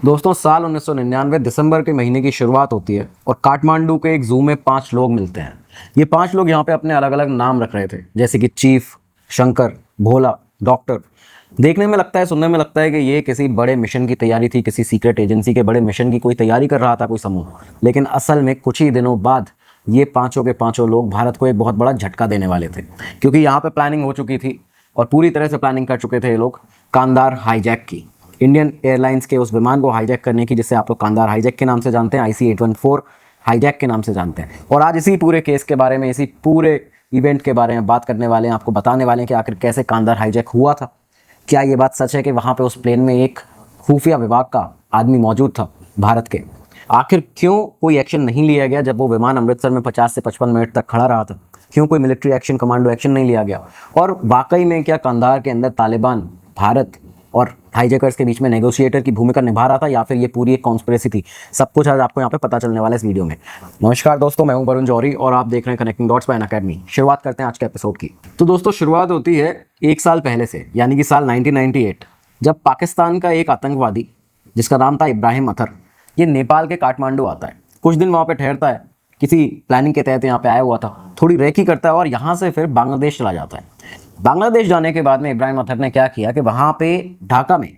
दोस्तों, साल 1999 दिसंबर के महीने की शुरुआत होती है और काठमांडू के एक जू में 5 लोग मिलते हैं। ये 5 लोग यहाँ पे अपने अलग अलग नाम रख रहे थे, जैसे कि चीफ, शंकर, भोला, डॉक्टर। देखने में लगता है, सुनने में लगता है कि ये किसी बड़े मिशन की तैयारी थी, किसी सीक्रेट एजेंसी के बड़े मिशन की कोई तैयारी कर रहा था कोई समूह। लेकिन असल में कुछ ही दिनों बाद ये पाँचों के पाँचों लोग भारत को एक बहुत बड़ा झटका देने वाले थे, क्योंकि यहाँ पे प्लानिंग हो चुकी थी और पूरी तरह से प्लानिंग कर चुके थे ये लोग कांदार हाईजैक की, इंडियन एयरलाइंस के उस विमान को हाईजैक करने की, जिसे आप लोग कांदार हाईजैक के नाम से जानते हैं, IC-814 हाईजैक के नाम से जानते हैं। और आज इसी पूरे केस के बारे में, इसी पूरे इवेंट के बारे में बात करने वाले हैं, आपको बताने वाले हैं कि आखिर कैसे कांदार हाईजैक हुआ था। क्या ये बात सच है कि वहाँ पे उस प्लेन में एक खुफिया विभाग का आदमी मौजूद था भारत के? आखिर क्यों कोई एक्शन नहीं लिया गया जब वो विमान अमृतसर में 50 से 55 मिनट तक खड़ा रहा था? क्यों कोई मिलिट्री एक्शन, कमांडो एक्शन नहीं लिया गया? और वाकई में क्या कांदार के अंदर तालिबान भारत और हाईजैकर्स के बीच में नेगोशिएटर की भूमिका निभा रहा था, या फिर ये पूरी एक कॉन्स्पिरेसी थी? सब कुछ आज आपको यहाँ पे पता चलने वाला है इस वीडियो में। नमस्कार दोस्तों, मैं हूं वरुण जौहरी और आप देख रहे हैं कनेक्टिंग डॉट्स बाय अनअकैडमी। शुरुआत करते हैं आज के एपिसोड की। तो दोस्तों, शुरुआत होती है 1 साल पहले से, यानी कि साल 1998, जब पाकिस्तान का एक आतंकवादी जिसका नाम था इब्राहिम अतर, ये नेपाल के काठमांडू आता है। कुछ दिन वहाँ पे ठहरता है, किसी प्लानिंग के तहत यहाँ पे आया हुआ था, थोड़ी रेकी करता है और यहाँ से फिर बांग्लादेश चला जाता है। बांग्लादेश जाने के बाद में इब्राहिम अतर ने क्या किया कि वहाँ पे ढाका में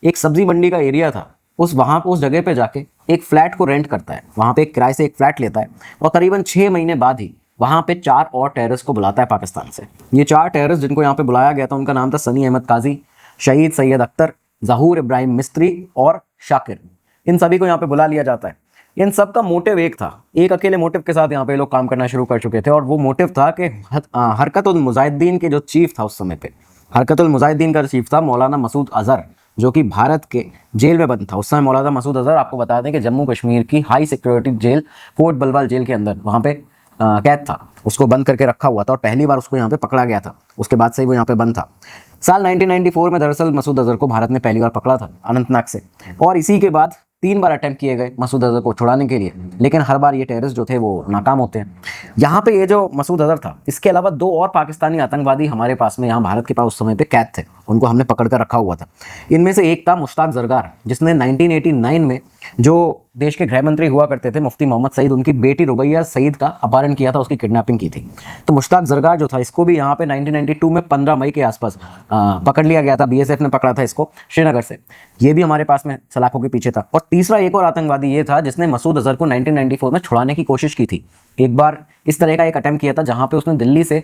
एक सब्जी मंडी का एरिया था, उस जगह पे जाके एक फ्लैट को रेंट करता है। वहाँ पे किराए से एक फ्लैट लेता है और करीबन 6 महीने बाद ही वहाँ पे 4 और टेररिस्ट को बुलाता है पाकिस्तान से। ये 4 टेररिस्ट जिनको यहाँ पे बुलाया गया था, उनका नाम था सनी अहमद काजी, शहीद सैयद अख्तर, जहूर इब्राहिम मिस्त्री और शाकिर। इन सभी को यहाँ पे बुला लिया जाता है। इन सब का मोटिव एक था, एक अकेले मोटिव के साथ यहाँ पे लोग काम करना शुरू कर चुके थे, और वो मोटिव था कि हरकतुल मुजाहिदीन के जो चीफ था उस समय पे, हरकतुल मुजाहिदीन का चीफ था मौलाना मसूद अजहर, जो कि भारत के जेल में बंद था उस समय। मौलाना मसूद अजहर, आपको बता दें कि जम्मू कश्मीर की high security jail fort Balwal jail के अंदर वहाँ पे कैद था, उसको बंद करके रखा हुआ था और पहली बार उसको यहाँ पे पकड़ा गया था। उसके बाद से ही वो यहाँ पे बंद था। साल 1994 में दरअसल मसूद अजहर को भारत ने पहली बार पकड़ा था अनंतनाग से, और इसी के बाद 3 बार अटेम्प्ट किए गए मसूद अजहर को छुड़ाने के लिए, लेकिन हर बार ये टेररिस्ट जो थे वो नाकाम होते हैं। यहाँ पे ये जो मसूद अजहर था, इसके अलावा 2 और पाकिस्तानी आतंकवादी हमारे पास में, यहाँ भारत के पास उस समय पे कैद थे, उनको हमने पकड़ कर रखा हुआ था। इनमें से एक था मुश्ताक जरगार, जिसने 1989 में जो देश के गृह मंत्री हुआ करते थे मुफ्ती मोहम्मद सईद, उनकी बेटी रुबैया सईद का अपहरण किया था, उसकी किडनैपिंग की थी। तो मुश्ताक जरगार जो था, इसको भी यहाँ पे 1992 में 15 मई के आसपास पकड़ लिया गया था। BSF ने पकड़ा था इसको श्रीनगर से। ये भी हमारे पास में सलाखों के पीछे था। और तीसरा एक और आतंकवादी ये था जिसने मसूद अजहर को 1994 में छुड़ाने की कोशिश की थी। एक बार इस तरह का एक अटेम्प्ट किया था, जहाँ पे उसने दिल्ली से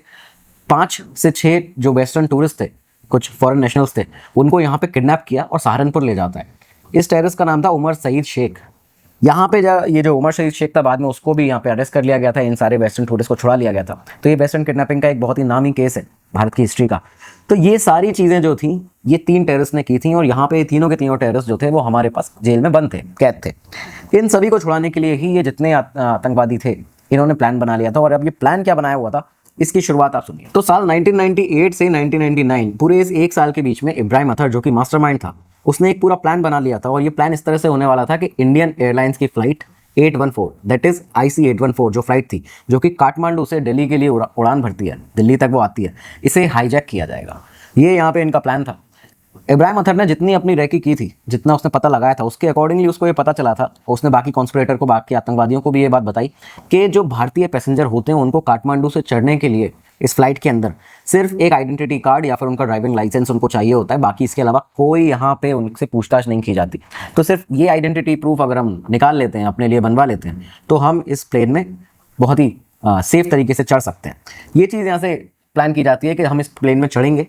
5 से 6 जो वेस्टर्न टूरिस्ट थे, कुछ फॉरेन नेशनल्स थे, उनको यहाँ पे किडनैप किया और सहारनपुर ले जाता है। इस टेररिस्ट का नाम था उमर सईद शेख। यहाँ पे ये जो उमर सईद शेख था, बाद में उसको भी यहाँ पे अरेस्ट कर लिया गया था, इन सारे वेस्टर्न टूरिस्ट को छुड़ा लिया गया था। तो ये वेस्टर्न किडनैपिंग का एक बहुत ही नामी केस है भारत की हिस्ट्री का। तो ये सारी चीज़ें जो थी, ये 3 टेररिस्ट ने की थी, और यहाँ पे तीनों के तीनों टेररिस्ट जो थे वो हमारे पास जेल में बंद थे, कैद थे। इन सभी को छुड़ाने के लिए ही ये जितने आतंकवादी थे, इन्होंने प्लान बना लिया था। और अब ये प्लान क्या बनाया हुआ था, इसकी शुरुआत आप सुनिए। तो साल 1998 से 1999, पूरे इस 1 साल के बीच में इब्राहिम अतर, जो कि मास्टरमाइंड था, उसने एक पूरा प्लान बना लिया था। और ये प्लान इस तरह से होने वाला था कि इंडियन एयरलाइंस की फ्लाइट 814, दैट इज IC-814 जो फ्लाइट थी, जो कि काठमांडू से दिल्ली के लिए उड़ान भरती है, दिल्ली तक वो आती है, इसे हाईजैक किया जाएगा। ये यहाँ पे इनका प्लान था। इब्राहिम अतर ने जितनी अपनी रेकी की थी, जितना उसने पता लगाया था, उसके अकॉर्डिंगली उसको ये पता चला था, उसने बाकी कॉन्स्पिरेटर को, बाकी आतंकवादियों को भी ये बात बताई कि जो भारतीय पैसेंजर होते हैं, उनको काठमांडू से चढ़ने के लिए इस फ्लाइट के अंदर सिर्फ एक आइडेंटिटी कार्ड या फिर उनका ड्राइविंग लाइसेंस उनको चाहिए होता है। बाकी इसके अलावा कोई यहाँ पे उनसे पूछताछ नहीं की जाती। तो सिर्फ ये आइडेंटिटी प्रूफ अगर हम निकाल लेते हैं, अपने लिए बनवा लेते हैं, तो हम इस प्लेन में बहुत ही सेफ तरीके से चढ़ सकते हैं। ये चीज़ यहाँ से प्लान की जाती है कि हम इस प्लेन में चढ़ेंगे,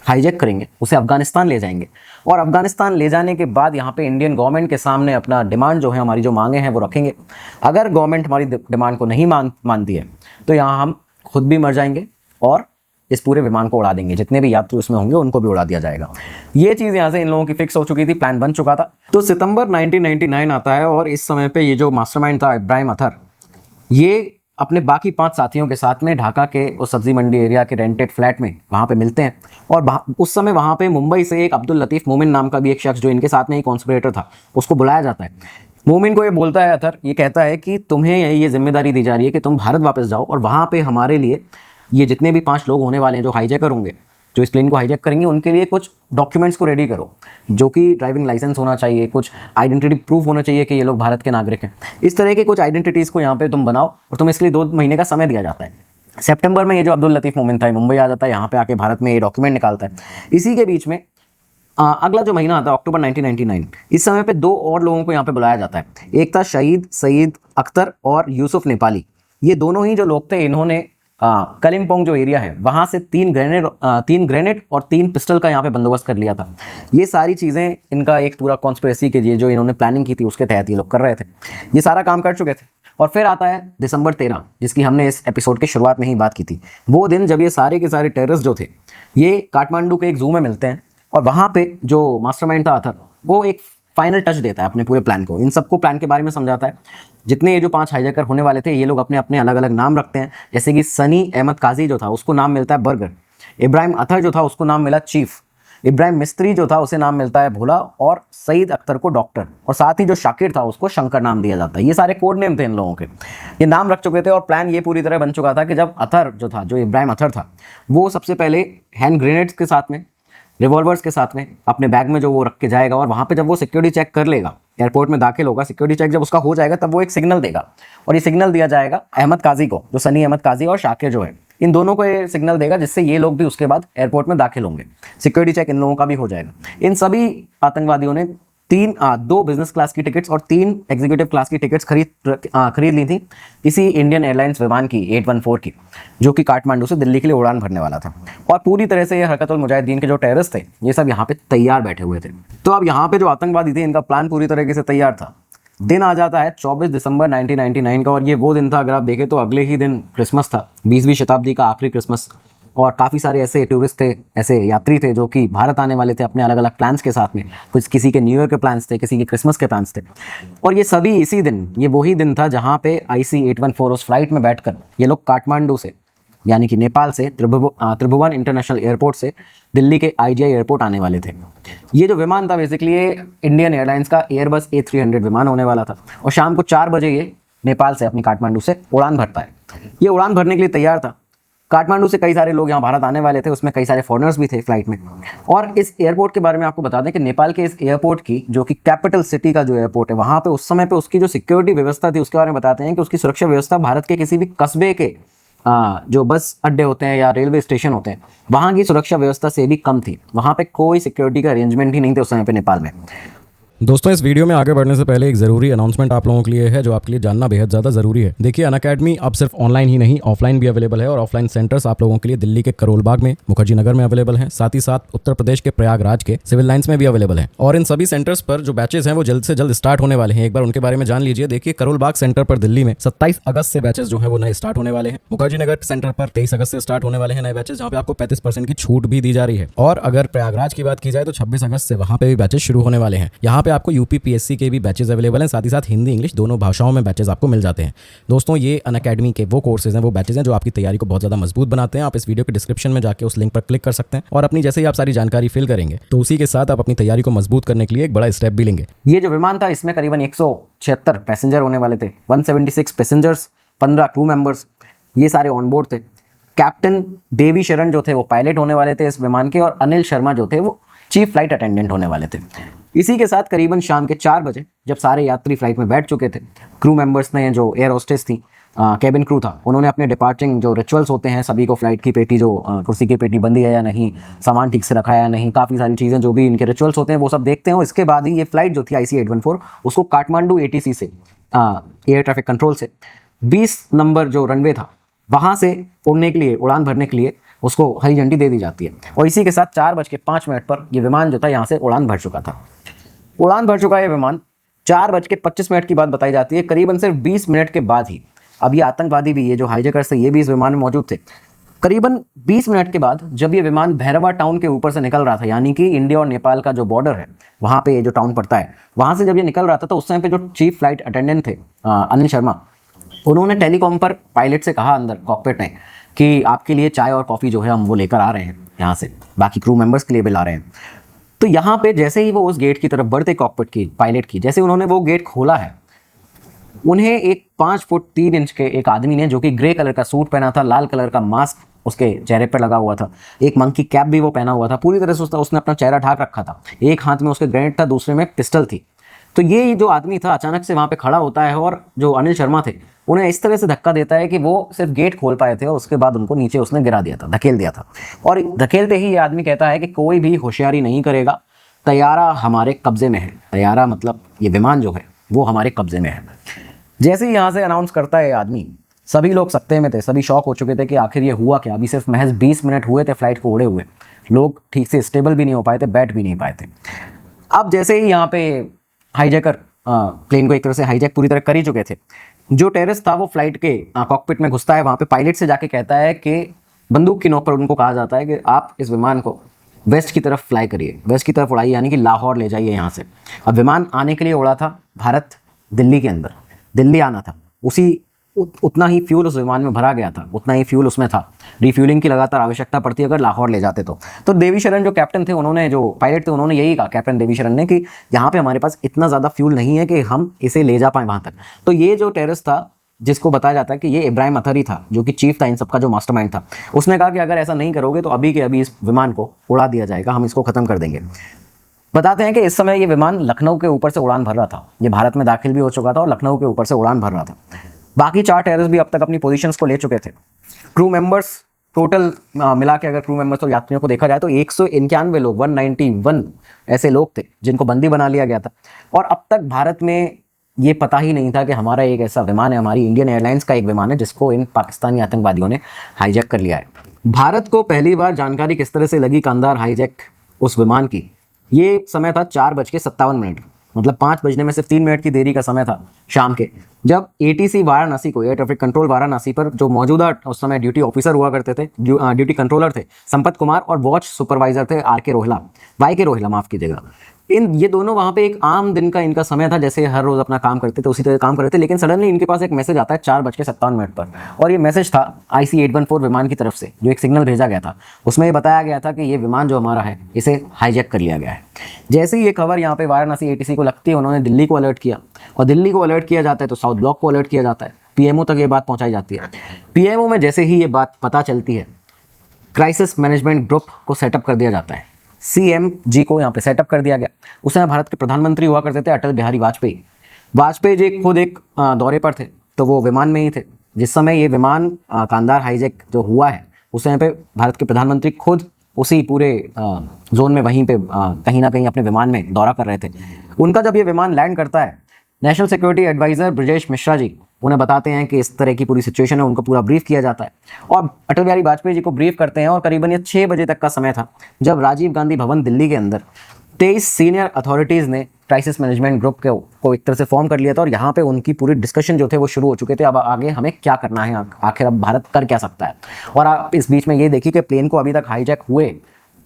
हाईजैक करेंगे, उसे अफगानिस्तान ले जाएंगे, और अफगानिस्तान ले जाने के बाद यहाँ पे इंडियन गवर्नमेंट के सामने अपना डिमांड जो है, हमारी जो मांगे हैं वो रखेंगे। अगर गवर्नमेंट हमारी डिमांड को नहीं मानती है, तो यहाँ हम खुद भी मर जाएंगे और इस पूरे विमान को उड़ा देंगे, जितने भी यात्री उसमें होंगे उनको भी उड़ा दिया जाएगा। ये चीज़ यहाँ से इन लोगों की फिक्स हो चुकी थी, प्लान बन चुका था। तो सितंबर 1999 आता है और इस समय पे ये जो मास्टरमाइंड था इब्राहिम अतर, ये अपने बाकी 5 साथियों के साथ में ढाका के उस सब्जी मंडी एरिया के रेंटेड फ्लैट में वहाँ पे मिलते हैं। और उस समय वहाँ पे मुंबई से एक अब्दुल लतीफ़ मोमिन नाम का भी एक शख्स, जो इनके साथ में ही कॉन्स्पिरेटर था, उसको बुलाया जाता है। मोमिन को ये बोलता है अतर, ये कहता है कि तुम्हें ये जिम्मेदारी दी जा रही है कि तुम भारत वापस जाओ और वहाँ पे हमारे लिए ये जितने भी 5 लोग होने वाले हैं जो हाईजैकर होंगे, जो इस प्लेन को हाईजैक करेंगे उनके लिए कुछ डॉक्यूमेंट्स को रेडी करो, जो कि ड्राइविंग लाइसेंस होना चाहिए, कुछ आइडेंटिटी प्रूफ होना चाहिए कि ये लोग भारत के नागरिक हैं। इस तरह के कुछ आइडेंटिटीज़ को यहाँ पे तुम बनाओ और तुम्हें इसके लिए 2 महीने का समय दिया जाता है। सितंबर में ये जो अब्दुल लतीफ़ मोमिन था मुंबई आ जाता है, यहाँ पे आके भारत में ये डॉक्यूमेंट निकालता है। इसी के बीच में अगला जो महीना आता है अक्टूबर 1999, इस समय पे 2 और लोगों को यहाँ पे बुलाया जाता है। एक था शहीद सईद अख्तर और यूसुफ नेपाली। ये दोनों ही जो लोग थे, इन्होंने कलिम्पोंग जो एरिया है वहाँ से 3 ग्रेनेड और 3 पिस्टल का यहाँ पे बंदोबस्त कर लिया था। ये सारी चीज़ें इनका एक पूरा कॉन्स्पिरेसी के लिए जो इन्होंने प्लानिंग की थी उसके तहत ये लोग कर रहे थे। ये सारा काम कर चुके थे। और फिर आता है दिसंबर 13, जिसकी हमने इस एपिसोड की शुरुआत में ही बात की थी। वो दिन जब ये सारे के सारे टेररिस्ट जो थे ये काठमांडू के एक जू में मिलते हैं और वहाँ पे जो मास्टरमाइंड था अथर, वो एक फाइनल टच देता है अपने पूरे प्लान को। इन सबको प्लान के बारे में समझाता है। जितने ये जो 5 हाईजैकर होने वाले थे, ये लोग अपने अपने अलग अलग नाम रखते हैं। जैसे कि सनी अहमद काजी जो था उसको नाम मिलता है बर्गर, इब्राहिम अथर जो था उसको नाम मिला चीफ, इब्राहिम मिस्त्री जो था उसे नाम मिलता है भोला, और सईद अख्तर को डॉक्टर, और साथ ही जो शाकिर था उसको शंकर नाम दिया जाता है। ये सारे कोड नेम थे इन लोगों के, ये नाम रख चुके थे। और प्लान ये पूरी तरह बन चुका था कि जब अथर जो था, जो इब्राहिम अथर था, वो सबसे पहले हैंड ग्रेनेड्स के साथ में, रिवॉल्वर्स के साथ में अपने बैग में जो वो रख के जाएगा, और वहाँ पे जब वो सिक्योरिटी चेक कर लेगा, एयरपोर्ट में दाखिल होगा, सिक्योरिटी चेक जब उसका हो जाएगा तब वो एक सिग्नल देगा, और ये सिग्नल दिया जाएगा अहमद काजी को, जो सनी अहमद काजी और शाकिर जो है, इन दोनों को ये सिग्नल देगा, जिससे ये लोग भी उसके बाद एयरपोर्ट में दाखिल होंगे। सिक्योरिटी चेक इन लोगों का भी हो जाएगा। इन सभी आतंकवादियों ने 2 बिजनेस क्लास की टिकट्स और 3 एग्जीक्यूटिव क्लास की टिकट्स खरीद ली थी इसी इंडियन एयरलाइंस विमान की 814 की, जो कि काठमांडू से दिल्ली के लिए उड़ान भरने वाला था। और पूरी तरह से ये हरकतुल मुजाहिदीन के जो टेररिस्ट थे ये सब यहाँ पे तैयार बैठे हुए थे। तो अब यहाँ पे जो आतंकवादी थे इनका प्लान पूरी तरीके से तैयार था। दिन आ जाता है 24 दिसंबर 1999 का, और ये वो दिन था, अगर आप देखें तो अगले ही दिन क्रिसमस था, 20वीं शताब्दी का आखिरी क्रिसमस। और काफ़ी सारे ऐसे टूरिस्ट थे, ऐसे यात्री थे जो कि भारत आने वाले थे अपने अलग अलग प्लान्स के साथ में। कुछ किसी के न्यू ईयर के प्लान्स थे, किसी के क्रिसमस के प्लान्स थे। और ये सभी इसी दिन, ये वही दिन था जहाँ पे IC-814 उस फ्लाइट में बैठकर ये लोग काठमांडू से, यानी कि नेपाल से, त्रिभुवन इंटरनेशनल एयरपोर्ट से दिल्ली के IGI एयरपोर्ट आने वाले थे। ये जो विमान था बेसिकली इंडियन एयरलाइंस का एयरबस A300 विमान होने वाला था, और शाम को 4 बजे ये नेपाल से अपनी काठमांडू से उड़ान भरता है। ये उड़ान भरने के लिए तैयार था। काठमांडू से कई सारे लोग यहाँ भारत आने वाले थे, उसमें कई सारे फॉरेनर्स भी थे फ्लाइट में। और इस एयरपोर्ट के बारे में आपको बता दें कि नेपाल के इस एयरपोर्ट की, जो कि कैपिटल सिटी का जो एयरपोर्ट है, वहाँ पे उस समय पे उसकी जो सिक्योरिटी व्यवस्था थी उसके बारे में बताते हैं कि उसकी सुरक्षा व्यवस्था भारत के किसी भी कस्बे के जो बस अड्डे होते हैं या रेलवे स्टेशन होते हैं वहाँ की सुरक्षा व्यवस्था से भी कम थी। वहाँ पे कोई सिक्योरिटी का अरेंजमेंट ही नहीं थे उस समय पे नेपाल में। दोस्तों, इस वीडियो में आगे बढ़ने से पहले एक ज़रूरी अनाउंसमेंट आप लोगों के लिए है, जो आपके लिए जानना बेहद ज़्यादा ज़रूरी है। देखिए, अनअकैडमी अब सिर्फ ऑनलाइन ही नहीं, ऑफलाइन भी अवेलेबल है, और ऑफलाइन सेंटर्स आप लोगों के लिए दिल्ली के करोल बाग में, मुखर्जी नगर में अवेलेबल हैं, साथ ही साथ उत्तर प्रदेश के प्रयागराज के सिविल लाइन्स में भी अवेलेबल है। और इन सभी सेंटर्स पर जो बैचेज हैं वो जल्द से जल्द स्टार्ट होने वाले हैं। एक बार उनके बारे में जान लीजिए। देखिए, करोल बाग सेंटर पर दिल्ली में 27 अगस्त से बैचेज जो है वो नए स्टार्ट होने वाले हैं। मुखर्जी नगर सेंटर पर 23 अगस्त से स्टार्ट होने वाले हैं नए बैचेज, जहाँ पे आपको 35% की छूट भी दी जा रही है। और अगर प्रयागराज की बात की जाए तो 26 अगस्त से वहाँ पे भी बैचेज शुरू होने वाले हैं। यहाँ पे आपको UPPSC के भी बैचेज अवेलेबल हैं, साथ ही साथ हिंदी इंग्लिश दोनों भाषाओं में बैचेज आपको मिल जाते हैं। दोस्तों, ये अनअकैडमी के वो कोर्सेज हैं, वो बैचेज हैं जो आपकी तैयारी को बहुत ज़्यादा मजबूत बनाते हैं। आप इस वीडियो के डिस्क्रिप्शन में जाके उस लिंक पर क्लिक कर सकते हैं, और अपनी जैसे ही आप सारी जानकारी फिल करेंगे तो उसी के साथ आप अपनी तैयारी को मजबूत करने के लिए एक बड़ा स्टेप भी लेंगे। ये जो विमान था इसमें करीबन 176 पैसेंजर होने वाले थे, 176 पैसेंजर्स, 15 क्रू मेंबर्स, ये सारे ऑन बोर्ड थे। कैप्टन देवी शरण जो थे वो पायलट होने वाले थे इस विमान के, और अनिल शर्मा जो थे वो चीफ फ्लाइट अटेंडेंट होने वाले थे। इसी के साथ करीबन शाम के 4 बजे जब सारे यात्री फ्लाइट में बैठ चुके थे, क्रू मेंबर्स ने, जो एयर होस्टेस थी, कैबिन क्रू था, उन्होंने अपने डिपार्टिंग जो रिचुअल्स होते हैं, सभी को फ्लाइट की पेटी, जो कुर्सी की पेटी बंदी है या नहीं, सामान ठीक से रखा है या नहीं, काफ़ी सारी चीज़ें जो भी इनके रिचुअल्स होते हैं वो सब देखते हैं। इसके बाद ही ये फ्लाइट जो थी IC-814 उसको काठमांडू ATC से, एयर ट्रैफिक कंट्रोल से 20 नंबर जो रनवे था वहाँ से उड़ने के लिए, उड़ान भरने के लिए उसको हरी झंडी दे दी जाती है। और इसी के साथ 4:05 पर ये विमान जो था यहाँ से उड़ान भर चुका था। उड़ान भर चुका है ये विमान। 4:25 की बात बताई जाती है। करीबन सिर्फ 20 मिनट के बाद ही, अब ये आतंकवादी भी, ये जो हाईजैकर्स थे, ये भी इस विमान में मौजूद थे। करीबन 20 मिनट के बाद जब ये विमान भैरवा टाउन के ऊपर से निकल रहा था, यानी कि इंडिया और नेपाल का जो बॉर्डर है वहाँ पे ये जो टाउन पड़ता है, वहाँ से जब ये निकल रहा था तो उस समय पे जो चीफ फ्लाइट अटेंडेंट थे अनिल शर्मा, उन्होंने टेलीकॉम पर पायलट से कहा अंदर कॉकपिट में कि आपके लिए चाय और कॉफ़ी जो है हम वो लेकर आ रहे हैं यहाँ से, बाकी क्रू मेंबर्स के लिए भी ला रहे हैं। तो यहाँ पे जैसे ही वो उस गेट की तरफ बढ़ते कॉकपिट की, पायलट की, जैसे उन्होंने वो गेट खोला है, उन्हें एक 5 फुट 3 इंच के एक आदमी ने, जो कि ग्रे कलर का सूट पहना था, लाल कलर का मास्क उसके चेहरे पर लगा हुआ था, एक मंकी कैप भी वो पहना हुआ था, पूरी तरह से उसने अपना चेहरा ढाक रखा था, एक हाथ में उसके ग्रेनेड था, दूसरे में पिस्टल थी। तो ये जो आदमी था अचानक से वहाँ पे खड़ा होता है और जो अनिल शर्मा थे उन्हें इस तरह से धक्का देता है कि वो सिर्फ गेट खोल पाए थे और उसके बाद उनको नीचे उसने गिरा दिया था, धकेल दिया था। और धकेलते ही ये आदमी कहता है कि कोई भी होशियारी नहीं करेगा, तैयारा हमारे कब्जे में है। तैयारा मतलब ये विमान जो है वो हमारे कब्जे में है। जैसे ही यहाँ से अनाउंस करता है ये आदमी, सभी लोग सकते में थे, सभी शॉक हो चुके थे कि आखिर ये हुआ क्या। अभी सिर्फ महज 20 मिनट हुए थे फ्लाइट को उड़े हुए, लोग ठीक से स्टेबल भी नहीं हो पाए थे, बैठ भी नहीं पाए थे। अब जैसे ही यहाँ पे हाईजैकर प्लेन को एक तरह से हाईजैक पूरी तरह कर ही चुके थे, जो टेररिस्ट था वो फ्लाइट के कॉकपिट में घुसता है, वहाँ पे पायलट से जाके कहता है कि बंदूक की नोक पर उनको कहा जाता है कि आप इस विमान को वेस्ट की तरफ फ्लाई करिए, वेस्ट की तरफ उड़ाइए, यानी कि लाहौर ले जाइए यहाँ से। अब विमान आने के लिए उड़ा था भारत दिल्ली के अंदर, दिल्ली आना था, उसी उतना ही फ्यूल उस विमान में भरा गया था, उतना ही फ्यूल उसमें था। रिफ्यूलिंग की लगातार आवश्यकता पड़ती अगर लाहौर ले जाते तो देवी शरण जो कैप्टन थे, उन्होंने जो पायलट थे, उन्होंने यही कहा, कैप्टन देवी शरण ने, कि यहाँ पे हमारे पास इतना ज़्यादा फ्यूल नहीं है कि हम इसे ले जा पाएँ वहाँ तक। तो ये जो टेररिस्ट था जिसको बताया जाता है कि ये इब्राहिम अथरी था, जो कि चीफ था इन सबका, जो मास्टरमाइंड था, उसने कहा कि अगर ऐसा नहीं करोगे तो अभी के अभी इस विमान को उड़ा दिया जाएगा, हम इसको ख़त्म कर देंगे। बताते हैं कि इस समय ये विमान लखनऊ के ऊपर से उड़ान भर रहा था, ये भारत में दाखिल भी हो चुका था और लखनऊ के ऊपर से उड़ान भर रहा था। बाकी 4 टेररिस्ट भी अब तक अपनी पोजीशंस को ले चुके थे। क्रू मेंबर्स टोटल मिला के अगर क्रू मेंबर्स और यात्रियों को देखा जाए तो 191 लोग, 191 ऐसे लोग थे जिनको बंदी बना लिया गया था। और अब तक भारत में ये पता ही नहीं था कि हमारा एक ऐसा विमान है, हमारी इंडियन एयरलाइंस का एक विमान है जिसको इन पाकिस्तानी आतंकवादियों ने हाईजैक कर लिया है। भारत को पहली बार जानकारी किस तरह से लगी कांधार हाईजैक उस विमान की, ये समय था 4:57, मतलब 5 बजने में सिर्फ 3 मिनट की देरी का समय था शाम के, जब एटीसी वाराणसी को, एयर ट्रैफिक कंट्रोल वाराणसी पर जो मौजूदा उस समय ड्यूटी ऑफिसर हुआ करते थे, ड्यूटी कंट्रोलर थे संपत कुमार, और वॉच सुपरवाइजर थे वाई के रोहिला, माफ़ कीजिएगा। ये दोनों वहाँ पे एक आम दिन का इनका समय था, जैसे हर रोज़ अपना काम करते थे उसी तरह काम कर रहे थे। लेकिन सडनली इनके पास एक मैसेज आता है 4:57 पर, और ये मैसेज था IC-814 विमान की तरफ से, जो एक सिग्नल भेजा गया था। उसमें ये बताया गया था कि ये विमान जो हमारा है इसे हाईजैक कर लिया गया है। जैसे ही ये खबर यहाँ पे वाराणसी ATC को लगती है, उन्होंने दिल्ली को अलर्ट किया, और दिल्ली को अलर्ट किया जाता है तो साउथ ब्लॉक को अलर्ट किया जाता है, PMO तक ये बात पहुँचाई जाती है। PMO में जैसे ही ये बात पता चलती है, क्राइसिस मैनेजमेंट ग्रुप को सेटअप कर दिया जाता है, CMG को यहाँ पे सेटअप कर दिया गया। उस समय भारत के प्रधानमंत्री हुआ करते थे अटल बिहारी वाजपेयी। वाजपेयी जी खुद एक दौरे पर थे, तो वो विमान में ही थे जिस समय ये विमान कांधार हाईजैक जो हुआ है, उस समय पे भारत के प्रधानमंत्री खुद उसी पूरे जोन में वहीं पे कहीं ना कहीं अपने विमान में दौरा कर रहे थे। उनका जब ये विमान लैंड करता है, national security adviser Brajesh Mishra ji उन्हें बताते हैं कि इस तरह की पूरी सिचुएशन है, उनको पूरा ब्रीफ किया जाता है, और अटल बिहारी वाजपेयी जी को ब्रीफ करते हैं। और करीबन ये 6 बजे तक का समय था जब राजीव गांधी भवन दिल्ली के अंदर 23 सीनियर अथॉरिटीज़ ने क्राइसिस मैनेजमेंट ग्रुप को एक तरह से फॉर्म कर लिया था, और यहाँ पे उनकी पूरी डिस्कशन जो थे वो शुरू हो चुके थे। अब आगे हमें क्या करना है, आखिर अब भारत कर क्या सकता है। और आप इस बीच में ये देखिए कि प्लेन को अभी तक हाईजैक हुए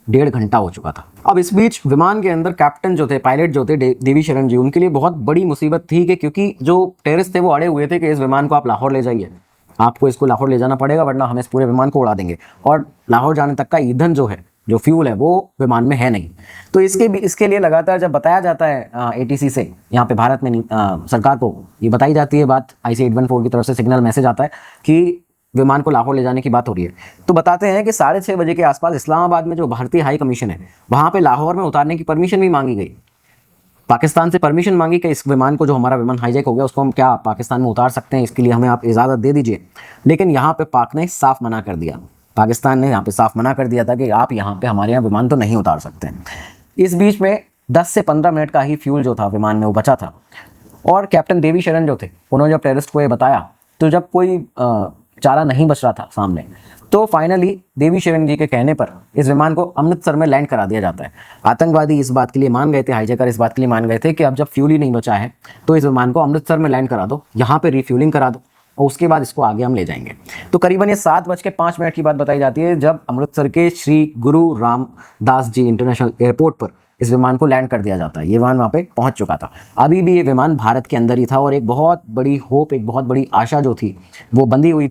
1.5 घंटा हो चुका था। अब इस बीच विमान के अंदर कैप्टन जो थे, पायलट जो थे देवी शरण जी, उनके लिए बहुत बड़ी मुसीबत थी कि क्योंकि जो टेररिस्ट थे वो अड़े हुए थे कि इस विमान को आप लाहौर ले जाइए, आपको इसको लाहौर ले जाना पड़ेगा वरना हम इस पूरे विमान को उड़ा देंगे, और लाहौर जाने तक का ईंधन जो है, जो फ्यूल है, वो विमान में है नहीं। तो इसके लिए लगातार जब बताया जाता है ATC से, यहाँ पे भारत में सरकार को ये बताई जाती है बात, IC-814 की तरफ से सिग्नल मैसेज आता है कि विमान को लाहौर ले जाने की बात हो रही है। तो बताते हैं कि 6:30 बजे के आसपास इस्लामाबाद में जो भारतीय हाई कमीशन है, वहाँ पे लाहौर में उतारने की परमिशन भी मांगी गई। पाकिस्तान से परमिशन मांगी कि इस विमान को, जो हमारा विमान हाईजैक हो गया, उसको हम क्या पाकिस्तान में उतार सकते हैं, इसके लिए हमें आप इजाज़त दे दीजिए। लेकिन यहाँ पे पाक ने साफ मना कर दिया, पाकिस्तान ने यहाँ पे साफ मना कर दिया था कि आप यहाँ पे हमारे यहाँ विमान तो नहीं उतार सकते हैं। इस बीच में 10 से 15 मिनट का ही फ्यूल जो था विमान में वो बचा था, और कैप्टन देवी शरण जो थे, उन्होंने जब टेररिस्ट को ये बताया, तो जब कोई चारा नहीं बच रहा था सामने, तो फाइनली देवी शरण जी के कहने पर इस विमान को अमृतसर में लैंड करा दिया जाता है। आतंकवादी इस बात के लिए मान गए थे, हाईजैकर इस बात के लिए मान गए थे कि अब जब फ्यूल ही नहीं बचा है तो इस विमान को अमृतसर में लैंड करा दो, यहाँ पे रिफ्यूलिंग करा दो, और उसके बाद इसको आगे हम ले जाएंगे। तो करीबन ये 7:05 की बात बताई जाती है जब अमृतसर के श्री गुरु रामदास जी इंटरनेशनल एयरपोर्ट पर इस विमान को लैंड कर दिया जाता है। ये विमान वहाँ पे पहुँच चुका था, अभी भी ये विमान भारत के अंदर ही था, और एक बहुत बड़ी होप, एक बहुत बड़ी आशा जो थी वो बनी हुई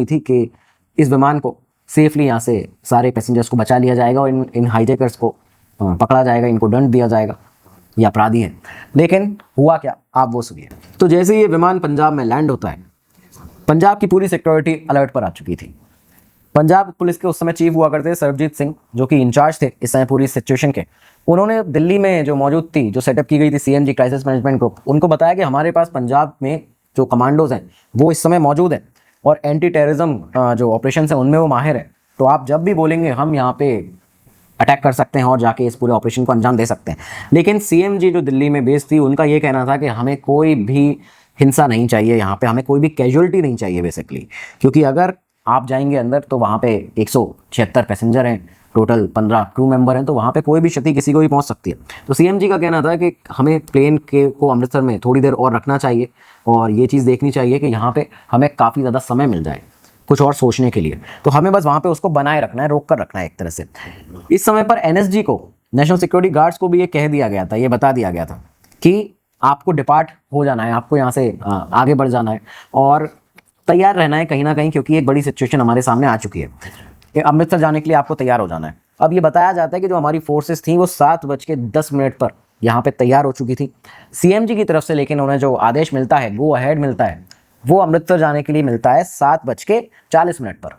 थी कि इस विमान को सेफली यहाँ से सारे पैसेंजर्स को बचा लिया जाएगा और इन हाईजैकर्स को पकड़ा जाएगा, इनको दंड दिया जाएगा, ये अपराधी है। लेकिन हुआ क्या, आप वो सुनिए। तो जैसे ही ये विमान पंजाब में लैंड होता है, पंजाब की पूरी सिक्योरिटी अलर्ट पर आ चुकी थी। पंजाब पुलिस के उस समय चीफ हुआ करते थे सरबजीत सिंह, जो कि इंचार्ज थे इस समय पूरी सिचुएशन के। उन्होंने दिल्ली में जो मौजूद थी, जो सेटअप की गई थी सीएमजी क्राइसिस मैनेजमेंट ग्रुप, उनको बताया कि हमारे पास पंजाब में जो कमांडोज हैं वो इस समय मौजूद हैं और एंटी टेररिज्म जो ऑपरेशन है उनमें वो माहिर है। तो आप जब भी बोलेंगे हम यहाँ पे अटैक कर सकते हैं और जाके इस पूरे ऑपरेशन को अंजाम दे सकते हैं। लेकिन सीएमजी जो दिल्ली में बेस्ड थी, उनका ये कहना था कि हमें कोई भी हिंसा नहीं चाहिए, यहाँ पे हमें कोई भी कैजुअलिटी नहीं चाहिए बेसिकली, क्योंकि अगर आप जाएंगे अंदर तो वहाँ पे 176 पैसेंजर हैं, टोटल 15 क्रू मेंबर हैं, तो वहाँ पे कोई भी क्षति किसी को भी पहुँच सकती है। तो सीएमजी का कहना था कि हमें प्लेन के को अमृतसर में थोड़ी देर और रखना चाहिए और ये चीज़ देखनी चाहिए कि यहाँ पे हमें काफ़ी ज़्यादा समय मिल जाए कुछ और सोचने के लिए। तो हमें बस वहाँ पे उसको बनाए रखना है, रोक कर रखना है एक तरह से। इस समय पर एनएसजी को, नेशनल सिक्योरिटी गार्ड्स को भी ये कह दिया गया था, ये बता दिया गया था कि आपको डिपार्ट हो जाना है, आपको यहाँ से आगे बढ़ जाना है और तैयार रहना है कहीं ना कहीं, क्योंकि एक बड़ी सिचुएशन हमारे सामने आ चुकी है। अमृतसर जाने के लिए आपको तैयार हो जाना है। अब ये बताया जाता है कि जो हमारी फोर्सेस थी वो 7:10 पर यहाँ पे तैयार हो चुकी थी सीएमजी की तरफ से, लेकिन उन्हें जो आदेश मिलता है, गो अहेड मिलता है, वो अमृतसर जाने के लिए मिलता है 7:40 पर।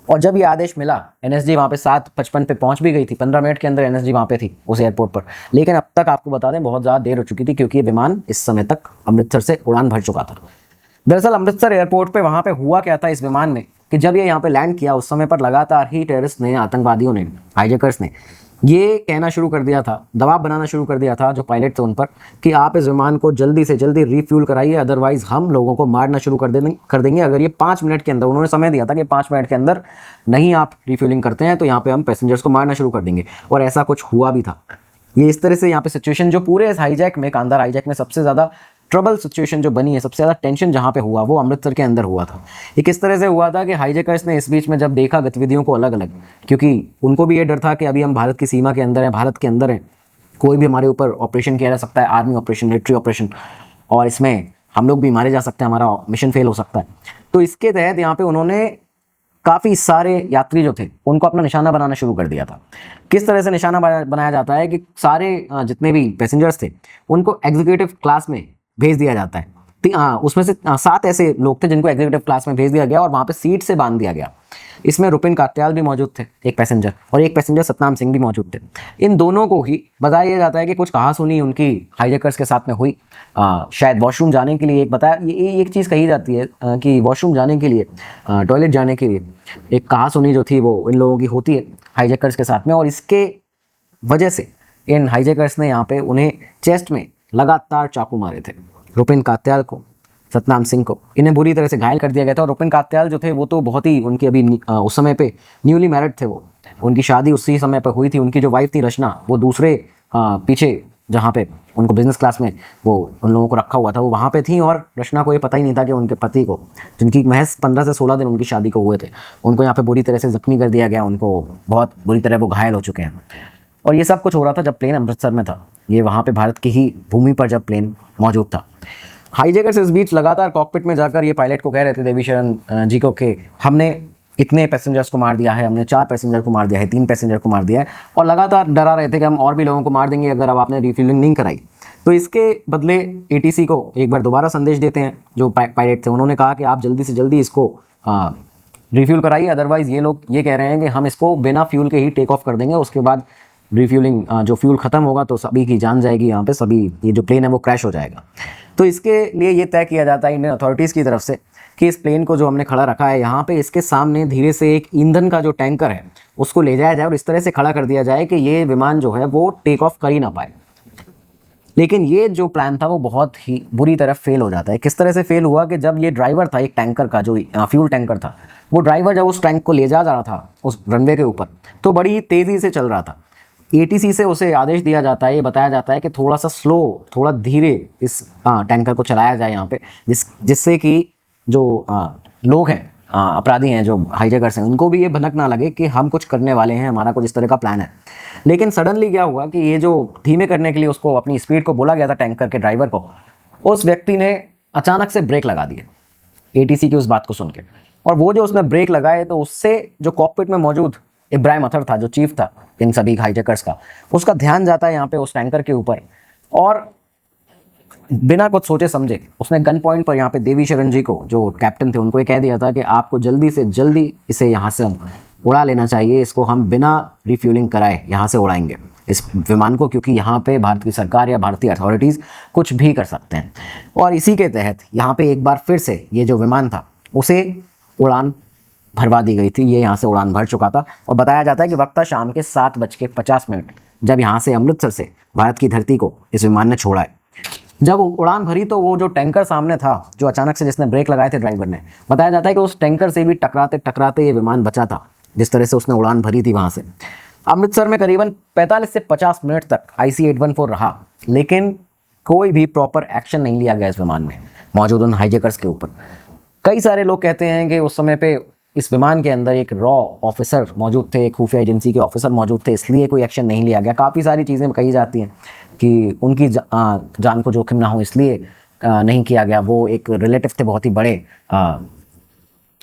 और जब ये आदेश मिला, एनएसजी वहाँ पे 7:55 पे पहुँच भी गई थी, 15 मिनट के अंदर एनएसजी वहाँ पे थी उस एयरपोर्ट पर। लेकिन अब तक आपको बता दें बहुत ज़्यादा देर हो चुकी थी, क्योंकि ये विमान इस समय तक अमृतसर से उड़ान भर चुका था। दरअसल अमृतसर एयरपोर्ट पे वहाँ पे हुआ क्या था इस विमान में कि जब ये यहाँ पे लैंड किया उस समय पर लगातार ही टेररिस्ट ने, आतंकवादियों ने, हाईजैकर्स ने ये कहना शुरू कर दिया था, दबाव बनाना शुरू कर दिया था जो पायलट थे उन पर, कि आप इस विमान को जल्दी से जल्दी रिफ्यूल कराइए, अदरवाइज हम लोगों को मारना शुरू कर देंगे। अगर ये 5 मिनट के अंदर, उन्होंने समय दिया था कि 5 मिनट के अंदर नहीं आप रिफ्यूलिंग करते हैं तो यहाँ पे हम पैसेंजर्स को मारना शुरू कर देंगे। और ऐसा कुछ हुआ भी था। ये इस तरह से यहाँ पे सिचुएशन जो पूरे इस हाईजैक में, कांधार हाईजैक में सबसे ज़्यादा ट्रबल सिचुएशन जो बनी है, सबसे ज़्यादा टेंशन जहाँ पे हुआ वो अमृतसर के अंदर हुआ था। ये किस तरह से हुआ था कि हाईजैकर्स ने इस बीच में जब देखा गतिविधियों को अलग अलग, क्योंकि उनको भी ये डर था कि अभी हम भारत की सीमा के अंदर हैं, भारत के अंदर हैं, कोई भी हमारे ऊपर ऑपरेशन किया जा सकता है, आर्मी ऑपरेशन, मिलिट्री ऑपरेशन, और इसमें हम लोग भी मारे जा सकते हैं, हमारा मिशन फेल हो सकता है। तो इसके तहत यहाँ पे उन्होंने काफ़ी सारे यात्री जो थे उनको अपना निशाना बनाना शुरू कर दिया था। किस तरह से निशाना बनाया जाता है कि सारे जितने भी पैसेंजर्स थे उनको एग्जीक्यूटिव क्लास में भेज दिया जाता है। उसमें से 7 ऐसे लोग थे जिनको एग्जीक्यूटिव क्लास में भेज दिया गया और वहाँ पे सीट से बांध दिया गया। इसमें रुपिन कात्याल भी मौजूद थे, एक पैसेंजर, और एक पैसेंजर सतनाम सिंह भी मौजूद थे। इन दोनों को ही बताया जाता है कि कुछ कहासुनी उनकी हाईजैकर्स के साथ में हुई, शायद वॉशरूम जाने के लिए। एक बताया, ये एक चीज़ कही जाती है कि वॉशरूम जाने के लिए, टॉयलेट जाने के लिए एक कहासुनी जो थी वो इन लोगों की होती है हाईजैकर्स के साथ में, और इसके वजह से इन हाईजैकर्स ने यहाँ पे उन्हें चेस्ट में लगातार चाकू मारे थे। रुपिन कात्याल को, सतनाम सिंह को, इन्हें बुरी तरह से घायल कर दिया गया था। और रुपिन कात्याल जो थे वो तो बहुत ही, उनकी अभी उस समय पे न्यूली मैरिड थे वो, उनकी शादी उसी समय पर हुई थी। उनकी जो वाइफ थी रचना, वो दूसरे पीछे जहाँ पे उनको बिजनेस क्लास में वो उन लोगों को रखा हुआ था, वो वहाँ पे थी। और रचना को ये पता ही नहीं था कि उनके पति को, जिनकी महज 15 से 16 दिन उनकी शादी को हुए थे, उनको यहाँ पे बुरी तरह से जख्मी कर दिया गया, उनको बहुत बुरी तरह वो घायल हो चुके हैं। और ये सब कुछ हो रहा था जब प्लेन अमृतसर में था, ये वहाँ पे भारत की ही भूमि पर जब प्लेन मौजूद था। हाईजैकर्स इस बीच लगातार कॉकपिट में जाकर ये पायलट को कह रहे थे, देवी शरण जी को, कि हमने इतने पैसेंजर्स को मार दिया है, हमने 4 पैसेंजर को मार दिया है, 3 पैसेंजर को मार दिया है, और लगातार डरा रहे थे कि हम और भी लोगों को मार देंगे अगर अब आपने रिफ्यूलिंग नहीं कराई। तो इसके बदले एटीसी को एक बार दोबारा संदेश देते हैं जो पायलट थे, उन्होंने कहा कि आप जल्दी से जल्दी इसको रिफ्यूल कराइए, अदरवाइज़ ये लोग ये कह रहे हैं कि हम इसको बिना फ्यूल के ही टेक ऑफ कर देंगे, उसके बाद रिफ्यूलिंग जो फ्यूल ख़त्म होगा तो सभी की जान जाएगी, यहाँ पे सभी ये जो प्लेन है वो क्रैश हो जाएगा। तो इसके लिए ये तय किया जाता है इंडियन अथॉरिटीज़ की तरफ से कि इस प्लेन को जो हमने खड़ा रखा है यहाँ पे, इसके सामने धीरे से एक ईंधन का जो टैंकर है उसको ले जाया जाए और इस तरह से खड़ा कर दिया जाए कि ये विमान जो है वो टेक ऑफ कर ही ना पाए। लेकिन ये जो प्लान था वो बहुत ही बुरी तरह फेल हो जाता है। किस तरह से फेल हुआ कि जब ये ड्राइवर था एक टैंकर का, जो फ्यूल टैंकर था, वो ड्राइवर जब उस टैंक को ले जा रहा था उस रनवे के ऊपर, तो बड़ी तेज़ी से चल रहा था। एटीसी से उसे आदेश दिया जाता है, ये बताया जाता है कि थोड़ा सा स्लो, थोड़ा धीरे इस टैंकर को चलाया जाए यहाँ पे, जिससे कि जो लोग हैं, अपराधी हैं, जो हाईजैकर्स हैं, उनको भी ये भनक ना लगे कि हम कुछ करने वाले हैं, हमारा कुछ इस तरह का प्लान है। लेकिन सडनली क्या हुआ कि ये जो धीमे करने के लिए उसको अपनी स्पीड को बोला गया था टैंकर के ड्राइवर को, उस व्यक्ति ने अचानक से ब्रेक लगा दिए एटीसी की उस बात को सुन के। और वो जो उसने ब्रेक लगाए तो उससे जो कॉकपिट में मौजूद इब्राहिम अतर था, जो चीफ था इन सभी हाईजैकर्स का, उसका ध्यान जाता है यहाँ पे उस टैंकर के ऊपर, और बिना कुछ सोचे समझे उसने गन पॉइंट पर यहाँ पे देवी शरण जी को, जो कैप्टन थे, उनको ये कह दिया था कि आपको जल्दी से जल्दी इसे यहाँ से उड़ा लेना चाहिए, इसको हम बिना रिफ्यूलिंग कराए यहाँ से उड़ाएंगे इस विमान को, क्योंकि यहाँ पे भारत की सरकार या भारतीय अथॉरिटीज़ कुछ भी कर सकते हैं। और इसी के तहत यहाँ पे एक बार फिर से ये जो विमान था उसे उड़ान भरवा दी गई थी। ये यहाँ से उड़ान भर चुका था और बताया जाता है कि वक्त था शाम के 7:50 जब यहाँ से अमृतसर से भारत की धरती को इस विमान ने छोड़ा है। जब उड़ान भरी तो वो जो टैंकर सामने था, जो अचानक से जिसने ब्रेक लगाए थे ड्राइवर ने, बताया जाता है कि उस टैंकर से भी टकराते टकराते ये विमान बचा था, जिस तरह से उसने उड़ान भरी थी वहाँ से। अमृतसर में करीबन 45 से 50 मिनट तक IC-814 रहा, लेकिन कोई भी प्रॉपर एक्शन नहीं लिया गया इस विमान में मौजूद उन हाईजैकर्स के ऊपर। कई सारे लोग कहते हैं कि उस समय पे इस विमान के अंदर एक रॉ ऑफिसर मौजूद थे, एक खुफिया एजेंसी के ऑफिसर मौजूद थे, इसलिए कोई एक्शन नहीं लिया गया। काफ़ी सारी चीज़ें कही जाती हैं कि उनकी जान को जोखिम ना हो इसलिए नहीं किया गया। वो एक रिलेटिव थे बहुत ही बड़े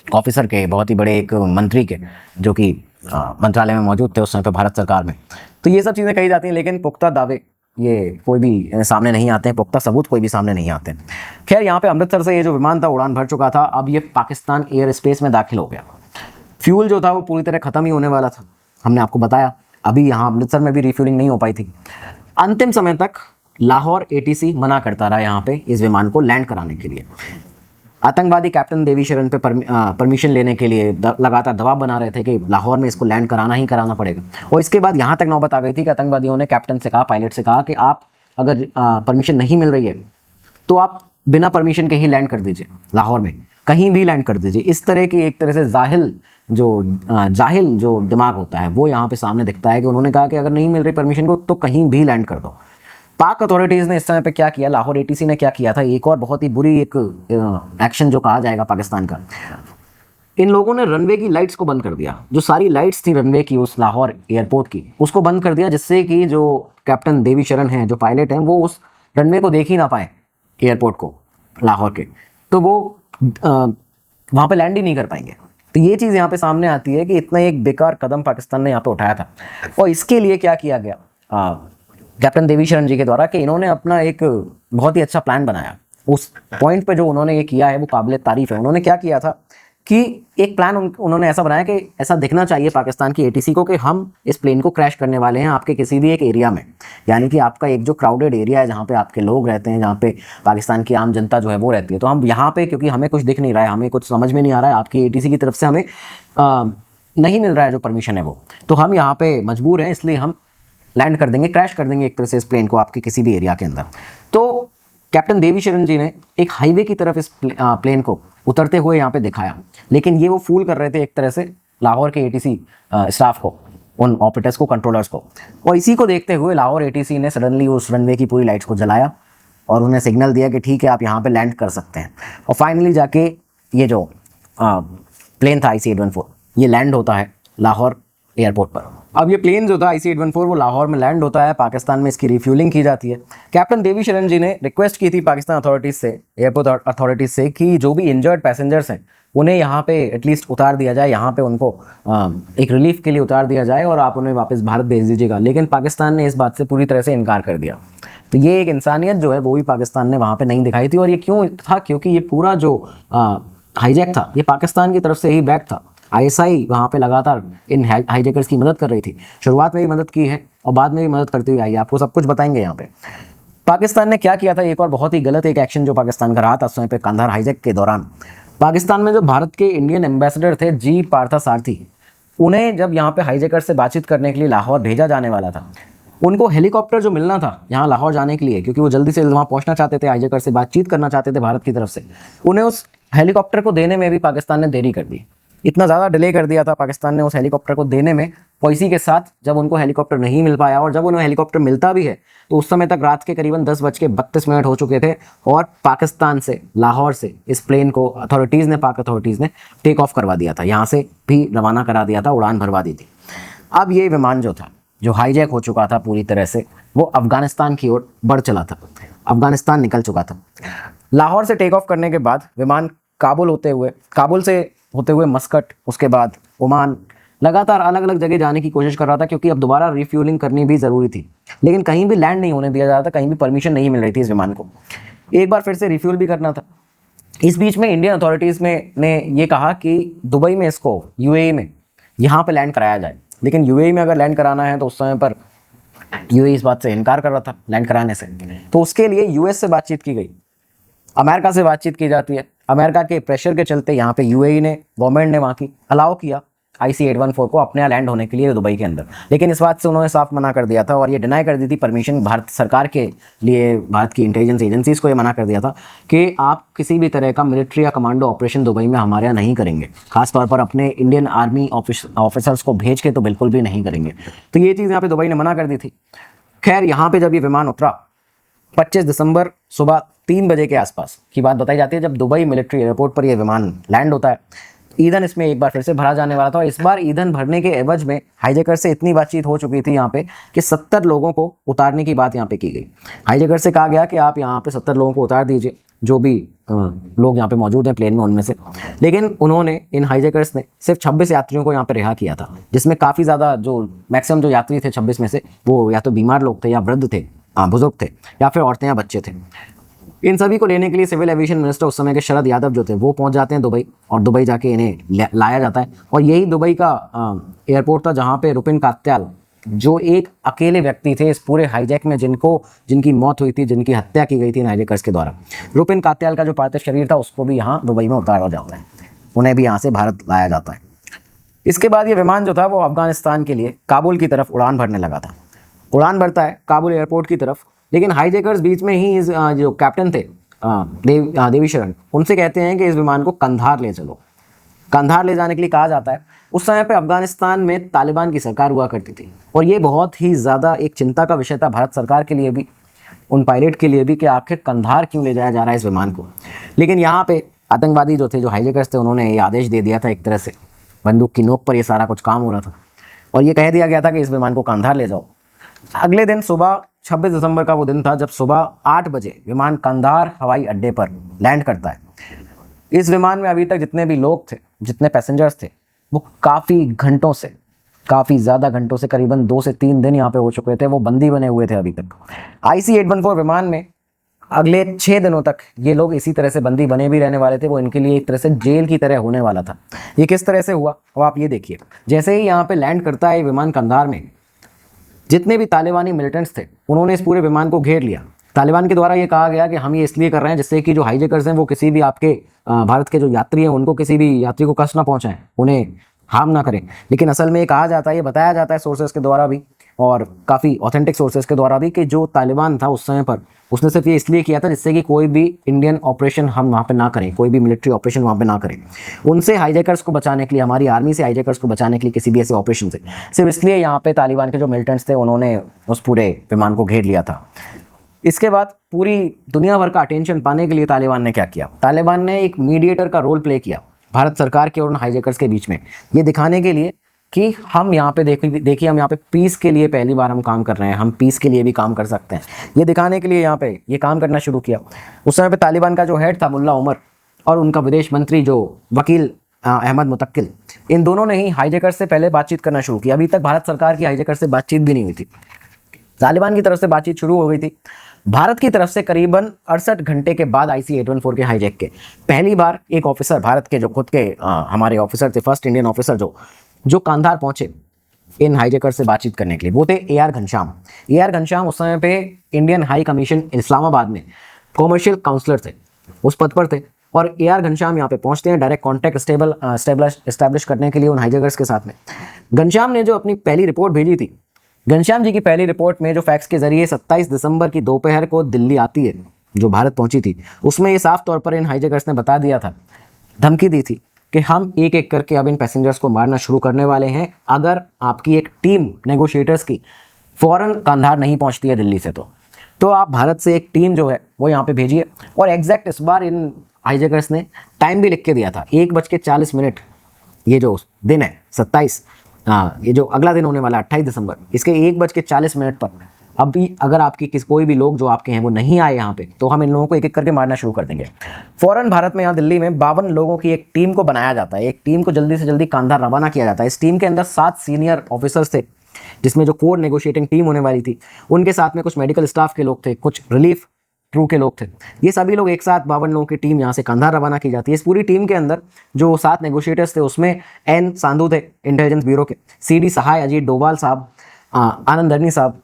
ऑफिसर के, बहुत ही बड़े एक मंत्री के, जो कि मंत्रालय में मौजूद थे उस समय पे भारत सरकार में। तो ये सब चीज़ें कही जाती हैं, लेकिन पुख्ता दावे ये कोई भी सामने नहीं आते हैं, पुख्ता सबूत कोई भी सामने नहीं आते हैं। खैर, यहाँ पे अमृतसर से ये जो विमान था उड़ान भर चुका था। अब ये पाकिस्तान एयर स्पेस में दाखिल हो गया। फ्यूल जो था वो पूरी तरह ख़त्म ही होने वाला था, हमने आपको बताया। अभी यहाँ अमृतसर में भी रिफ्यूलिंग नहीं हो पाई थी। अंतिम समय तक लाहौर ATC मना करता रहा यहाँ पे इस विमान को लैंड कराने के लिए। आतंकवादी कैप्टन देवी शरण पे परमिशन लेने के लिए लगातार दबाव बना रहे थे कि लाहौर में इसको लैंड कराना ही कराना पड़ेगा। और इसके बाद यहाँ तक नौबत आ गई थी कि आतंकवादियों ने कैप्टन से कहा, पायलट से कहा कि आप अगर परमिशन नहीं मिल रही है तो आप बिना परमिशन के ही लैंड कर दीजिए, लाहौर में कहीं भी लैंड कर दीजिए। इस तरह की एक तरह से जाहिल जो दिमाग होता है वो यहाँ पे सामने दिखता है कि उन्होंने कहा कि अगर नहीं मिल रही परमिशन को तो कहीं भी लैंड कर दो। पाक अथॉरिटीज़ ने इस समय पे क्या किया, लाहौर ATC ने क्या किया था, एक और बहुत ही बुरी एक एक्शन जो कहा जाएगा पाकिस्तान का। इन लोगों ने रनवे की लाइट्स को बंद कर दिया। जो सारी लाइट्स थी रनवे की उस लाहौर एयरपोर्ट की, उसको बंद कर दिया, जिससे कि जो कैप्टन देवी शरण हैं, जो पायलट हैं, वो उस रनवे को देख ही ना पाए, एयरपोर्ट को लाहौर के, तो वो वहाँ पे लैंड ही नहीं कर पाएंगे। तो ये चीज़ यहाँ पे सामने आती है कि इतना एक बेकार कदम पाकिस्तान ने यहाँ पे उठाया था। और इसके लिए क्या किया गया कैप्टन देवी शरण जी के द्वारा, कि इन्होंने अपना एक बहुत ही अच्छा प्लान बनाया। उस पॉइंट पे जो उन्होंने ये किया है वो काबिल तारीफ है। उन्होंने क्या किया था कि एक प्लान उन्होंने ऐसा बनाया कि ऐसा दिखना चाहिए पाकिस्तान की ATC को कि हम इस प्लेन को क्रैश करने वाले हैं आपके किसी भी एक एरिया में, यानी कि आपका एक जो क्राउडेड एरिया है जहाँ पे आपके लोग रहते हैं, जहाँ पे पाकिस्तान की आम जनता जो है वो रहती है। तो हम यहाँ पे, क्योंकि हमें कुछ दिख नहीं रहा है, हमें कुछ समझ में नहीं आ रहा है, आपकी ATC की तरफ से हमें नहीं मिल रहा है जो परमिशन है वो, तो हम यहाँ पे मजबूर हैं, इसलिए हम लैंड कर देंगे, क्रैश कर देंगे एक तरह से इस प्लेन को आपके किसी भी एरिया के अंदर। तो कैप्टन देवी शरण जी ने एक हाईवे की तरफ इस प्लेन को उतरते हुए यहाँ पे दिखाया, लेकिन ये वो फूल कर रहे थे एक तरह से लाहौर के ATC स्टाफ को, उन ऑपरेटर्स को, कंट्रोलर्स को। और इसी को देखते हुए लाहौर ATC ने सडनली उस रनवे की पूरी लाइट्स को जलाया और उन्हें सिग्नल दिया कि ठीक है आप यहाँ पे लैंड कर सकते हैं। और फाइनली जाके ये जो प्लेन था IC-814 ये लैंड होता है लाहौर एयरपोर्ट पर। अब ये प्लेन जो था IC-814 वो लाहौर में लैंड होता है, पाकिस्तान में इसकी रिफ्यूलिंग की जाती है। कैप्टन देवी शरण जी ने रिक्वेस्ट की थी पाकिस्तान अथॉरिटीज़ से, एयरपोर्ट अथॉरिटीज़ से, कि जो भी इंजर्ड पैसेंजर्स हैं उन्हें यहाँ पे एटलीस्ट उतार दिया जाए, यहाँ पे उनको एक रिलीफ के लिए उतार दिया जाए और आप उन्हें वापस भारत भेज दीजिएगा। लेकिन पाकिस्तान ने इस बात से पूरी तरह से इनकार कर दिया। तो ये एक इंसानियत जो है वो भी पाकिस्तान ने वहाँ पर नहीं दिखाई थी। और ये क्यों था, क्योंकि ये पूरा जो हाईजैक था ये पाकिस्तान की तरफ से ही बैक था। ISI वहाँ पे लगातार इन हाईजैकर्स की मदद कर रही थी, शुरुआत में भी मदद की है और बाद में भी मदद करती हुई आई है। आपको सब कुछ बताएंगे यहाँ पे। पाकिस्तान ने क्या किया था, एक और बहुत ही गलत एक एक्शन जो पाकिस्तान का रहा था उस समय पे कंधार हाईजैक के दौरान। पाकिस्तान में जो भारत के इंडियन एम्बेसडर थे G पार्थसारथी, उन्हें जब यहाँ पे हाईजैकर से बातचीत करने के लिए लाहौर भेजा जाने वाला था, उनको हेलीकॉप्टर जो मिलना था यहाँ लाहौर जाने के लिए, क्योंकि वो जल्दी से वहाँ पहुँचना चाहते थे, हाईजैकर से बातचीत करना चाहते थे भारत की तरफ से, उन्हें उस हेलीकॉप्टर को देने में भी पाकिस्तान ने देरी कर दी। इतना ज़्यादा डिले कर दिया था पाकिस्तान ने उस हेलीकॉप्टर को देने में। और इसी के साथ जब उनको हेलीकॉप्टर नहीं मिल पाया और जब उन्हें हेलीकॉप्टर मिलता भी है तो उस समय तक रात के करीबन 10:32 हो चुके थे और पाकिस्तान से, लाहौर से इस प्लेन को पाक अथॉरिटीज़ ने टेक ऑफ करवा दिया था, यहाँ से भी रवाना करा दिया था, उड़ान भरवा दी थी। अब ये विमान जो था, जो हाईजैक हो चुका था पूरी तरह से, वो अफगानिस्तान की ओर बढ़ चला था, अफगानिस्तान निकल चुका था। लाहौर से टेक ऑफ करने के बाद विमान काबुल से होते हुए मस्कट, उसके बाद ओमान, लगातार अलग अलग जगह जाने की कोशिश कर रहा था, क्योंकि अब दोबारा रिफ्यूलिंग करनी भी ज़रूरी थी। लेकिन कहीं भी लैंड नहीं होने दिया जा रहा था, कहीं भी परमिशन नहीं मिल रही थी इस विमान को। एक बार फिर से रिफ्यूल भी करना था। इस बीच में इंडियन अथॉरिटीज़ ने ये कहा कि दुबई में इसको, यूएई में यहाँ पे लैंड कराया जाए, लेकिन यूएई में अगर लैंड कराना है तो उस समय पर यूएई इस बात से इनकार कर रहा था लैंड कराने से। तो उसके लिए यूएस से बातचीत की गई, अमेरिका से बातचीत की जाती है। अमेरिका के प्रेशर के चलते यहाँ पे यूएई ने, गवर्नमेंट ने वहाँ की अलाउ किया IC-814 को अपने यहाँ लैंड होने के लिए दुबई के अंदर। लेकिन इस बात से उन्होंने साफ मना कर दिया था और ये डिनाई कर दी थी परमिशन भारत सरकार के लिए, भारत की इंटेलिजेंस एजेंसीज को ये मना कर दिया था कि आप किसी भी तरह का मिलिट्री या कमांडो ऑपरेशन दुबई में हमारे यहाँ नहीं करेंगे, खासतौर पर अपने इंडियन आर्मी ऑफिसर्स को भेज के तो बिल्कुल भी नहीं करेंगे। तो ये चीज़ यहाँ पे दुबई ने मना कर दी थी। खैर, यहाँ पे जब ये विमान उतरा 25 दिसंबर सुबह 3 बजे के आसपास की बात बताई जाती है, जब दुबई मिलिट्री एयरपोर्ट पर यह विमान लैंड होता है। ईंधन इसमें एक बार फिर से भरा जाने वाला था और इस बार ईंधन भरने के एवज में हाईजैकर से इतनी बातचीत हो चुकी थी यहाँ पे कि 70 लोगों को उतारने की बात यहाँ पे की गई। हाईजैकर से कहा गया कि आप यहाँ पे 70 लोगों को उतार दीजिए, जो भी लोग यहाँ पे मौजूद हैं प्लेन में उनमें से। लेकिन उन्होंने, इन हाईजैकर्स ने सिर्फ 26 यात्रियों को यहाँ पे रिहा किया था, जिसमें काफ़ी ज़्यादा जो मैक्सिमम जो यात्री थे 26 में से, वो या तो बीमार लोग थे या वृद्ध थे, बुजुर्ग थे, या फिर औरतें या बच्चे थे। इन सभी को लेने के लिए सिविल एविएशन मिनिस्टर उस समय के शरद यादव जो थे वो पहुंच जाते हैं दुबई, और दुबई जाके इन्हें लाया जाता है। और यही दुबई का एयरपोर्ट था जहां पे रुपिन कात्याल, जो एक अकेले व्यक्ति थे इस पूरे हाईजैक में, जिनकी मौत हुई थी, जिनकी हत्या की गई थी इन हाईजैकर्स के द्वारा, रुपिन कात्याल का जो पार्थिव शरीर था उसको भी यहाँ दुबई में उतारा जाता है, उन्हें भी यहाँ से भारत लाया जाता है। इसके बाद ये विमान जो था वो अफगानिस्तान के लिए काबुल की तरफ उड़ान भरने लगा था। उड़ान भरता है काबुल एयरपोर्ट की तरफ, लेकिन हाईजैकर्स बीच में ही इस जो कैप्टन थे देवी शरण, उनसे कहते हैं कि इस विमान को कंधार ले चलो। कंधार ले जाने के लिए कहा जाता है। उस समय पे अफगानिस्तान में तालिबान की सरकार हुआ करती थी और ये बहुत ही ज़्यादा एक चिंता का विषय था भारत सरकार के लिए भी, उन पायलट के लिए भी, कि आखिर कंधार क्यों ले जाया जा रहा है इस विमान को। लेकिन यहाँ पे आतंकवादी जो थे, जो हाईजैकर्स थे, उन्होंने ये आदेश दे दिया था, एक तरह से बंदूक की नोक पर ये सारा कुछ काम हो रहा था, और ये कह दिया गया था कि इस विमान को कंधार ले जाओ। अगले दिन सुबह 26 दिसंबर का वो दिन था जब सुबह 8 बजे विमान कंधार हवाई अड्डे पर लैंड करता है। इस विमान में अभी तक जितने भी लोग थे, जितने पैसेंजर्स थे, वो काफ़ी ज़्यादा घंटों से, करीबन 2 से 3 दिन यहाँ पे हो चुके थे, वो बंदी बने हुए थे अभी तक। IC-814 विमान में अगले 6 दिनों तक ये लोग इसी तरह से बंदी बने भी रहने वाले थे। वो इनके लिए एक तरह से जेल की तरह होने वाला था। ये किस तरह से हुआ अब आप ये देखिए। जैसे ही यहाँ पे लैंड करता है विमान कंधार में, जितने भी तालिबानी मिलिटेंट्स थे उन्होंने इस पूरे विमान को घेर लिया। तालिबान के द्वारा ये कहा गया कि हम ये इसलिए कर रहे हैं जिससे कि जो हाईजैकर्स हैं वो किसी भी आपके भारत के जो यात्री हैं उनको, किसी भी यात्री को कष्ट ना पहुंचाएं, उन्हें हार्म ना करें। लेकिन असल में ये कहा जाता है, ये बताया जाता है सोर्सेज के द्वारा भी और काफ़ी ऑथेंटिक सोर्सेज के द्वारा भी, कि जो तालिबान था उस समय पर उसने सिर्फ ये इसलिए किया था जिससे कि कोई भी इंडियन ऑपरेशन हम वहाँ पे ना करें, कोई भी मिलिट्री ऑपरेशन वहाँ पे ना करें। उनसे हाईजैकर्स को बचाने के लिए, हमारी आर्मी से हाईजैकर्स को बचाने के लिए, किसी भी ऐसे ऑपरेशन से, सिर्फ इसलिए यहाँ पे तालिबान के जो मिलिटेंट्स थे उन्होंने उस पूरे विमान को घेर लिया था। इसके बाद पूरी दुनिया भर का अटेंशन पाने के लिए तालिबान ने क्या किया, तालिबान ने एक मीडिएटर का रोल प्ले किया भारत सरकार के और उन हाईजैकर्स के बीच में, ये दिखाने के लिए कि हम यहाँ पे देखिए हम यहाँ पे पीस के लिए पहली बार हम काम कर रहे हैं, हम पीस के लिए भी काम कर सकते हैं, ये दिखाने के लिए यहाँ पे ये काम करना शुरू किया। उस समय पे तालिबान का जो हेड था मुल्ला उमर और उनका विदेश मंत्री जो वकील अहमद मुतक्किल, इन दोनों ने ही हाईजैकर्स से पहले बातचीत करना शुरू किया। अभी तक भारत सरकार की हाईजैकर्स से बातचीत भी नहीं हुई थी, तालिबान की तरफ से बातचीत शुरू हो गई थी। भारत की तरफ से करीबन 68 घंटे के बाद IC-814 के हाईजैक के पहली बार एक ऑफिसर, भारत के जो खुद के हमारे ऑफिसर थे, फर्स्ट इंडियन ऑफिसर जो कांधार पहुंचे इन हाईजैकर से बातचीत करने के लिए, वो थे AR घनश्याम। AR घनश्याम उस समय पे इंडियन हाई कमीशन इस्लामाबाद में कॉमर्शियल काउंसलर थे, उस पद पर थे। और AR घनश्याम यहाँ पे पहुंचते हैं डायरेक्ट कॉन्टैक्ट एस्टेब्लिश करने के लिए उन हाईजैकर्स के साथ में। घनश्याम ने जो अपनी पहली रिपोर्ट भेजी थी, घनश्याम जी की पहली रिपोर्ट में जो फैक्स के जरिए 27 दिसंबर की दोपहर को दिल्ली आती है, जो भारत पहुंची थी, उसमें ये साफ तौर पर इन हाईजैकर्स ने बता दिया था, धमकी दी थी कि हम एक एक करके अब इन पैसेंजर्स को मारना शुरू करने वाले हैं अगर आपकी एक टीम नेगोशिएटर्स की फौरन कंधार नहीं पहुंचती है दिल्ली से। तो आप भारत से एक टीम जो है वो यहाँ पे भेजिए। और एग्जैक्ट इस बार इन हाईजैकर्स ने टाइम भी लिख के दिया था, 1:40, ये जो दिन है 27, ये जो अगला दिन होने वाला 28 दिसंबर, इसके 1:40 पर अभी अगर आपकी कोई भी लोग जो आपके हैं वो नहीं आए यहाँ पे, तो हम इन लोगों को एक एक करके मारना शुरू कर देंगे। फौरन भारत में यहाँ दिल्ली में 52 लोगों की एक टीम को बनाया जाता है, एक टीम को जल्दी से जल्दी कांधार रवाना किया जाता है। इस टीम के अंदर 7 सीनियर ऑफिसर्स थे, जिसमें जो कोर नेगोशिएटिंग टीम होने वाली थी, उनके साथ में कुछ मेडिकल स्टाफ के लोग थे, कुछ रिलीफ ट्रू के लोग थे। ये सभी लोग एक साथ 52 लोगों की टीम यहाँ से कंधार रवाना की जाती है। इस पूरी टीम के अंदर जो 7 नेगोशिएटर्स थे उसमें एन सांधु थे इंटेलिजेंस ब्यूरो के, CD सहाय, अजीत डोभाल साहब, आनंद धरनी साहब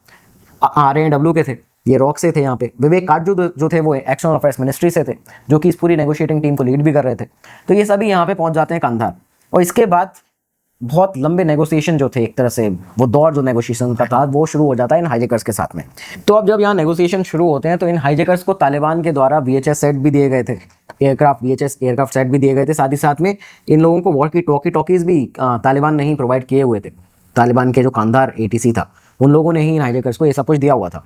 RAW के थे, ये रॉक से थे यहाँ पे। विवेक काटजू जो थे वो एक्सटर्नल अफेयर्स मिनिस्ट्री से थे, जो कि इस पूरी नेगोशिएटिंग टीम को लीड भी कर रहे थे। तो ये सभी यहाँ पे पहुंच जाते हैं कंधार, और इसके बाद बहुत लंबे नेगोशिएशन जो थे, एक तरह से वो दौर जो नेगोशिएशन का था वो शुरू हो जाता है इन हाईजैकर्स के साथ में। तो अब जब यहाँ नेगोशिएशन शुरू होते हैं तो इन हाईजैकर्स को तालिबान के द्वारा VHS सेट भी दिए गए थे, VHS एयरक्राफ्ट सेट भी दिए गए थे। साथ ही साथ में इन लोगों को वॉकी टॉकीज भी तालिबान ने ही प्रोवाइड किए हुए थे। तालिबान के जो कंधार ATC था उन लोगों ने ही इन हाईजैकर्स को ये सब कुछ दिया हुआ था।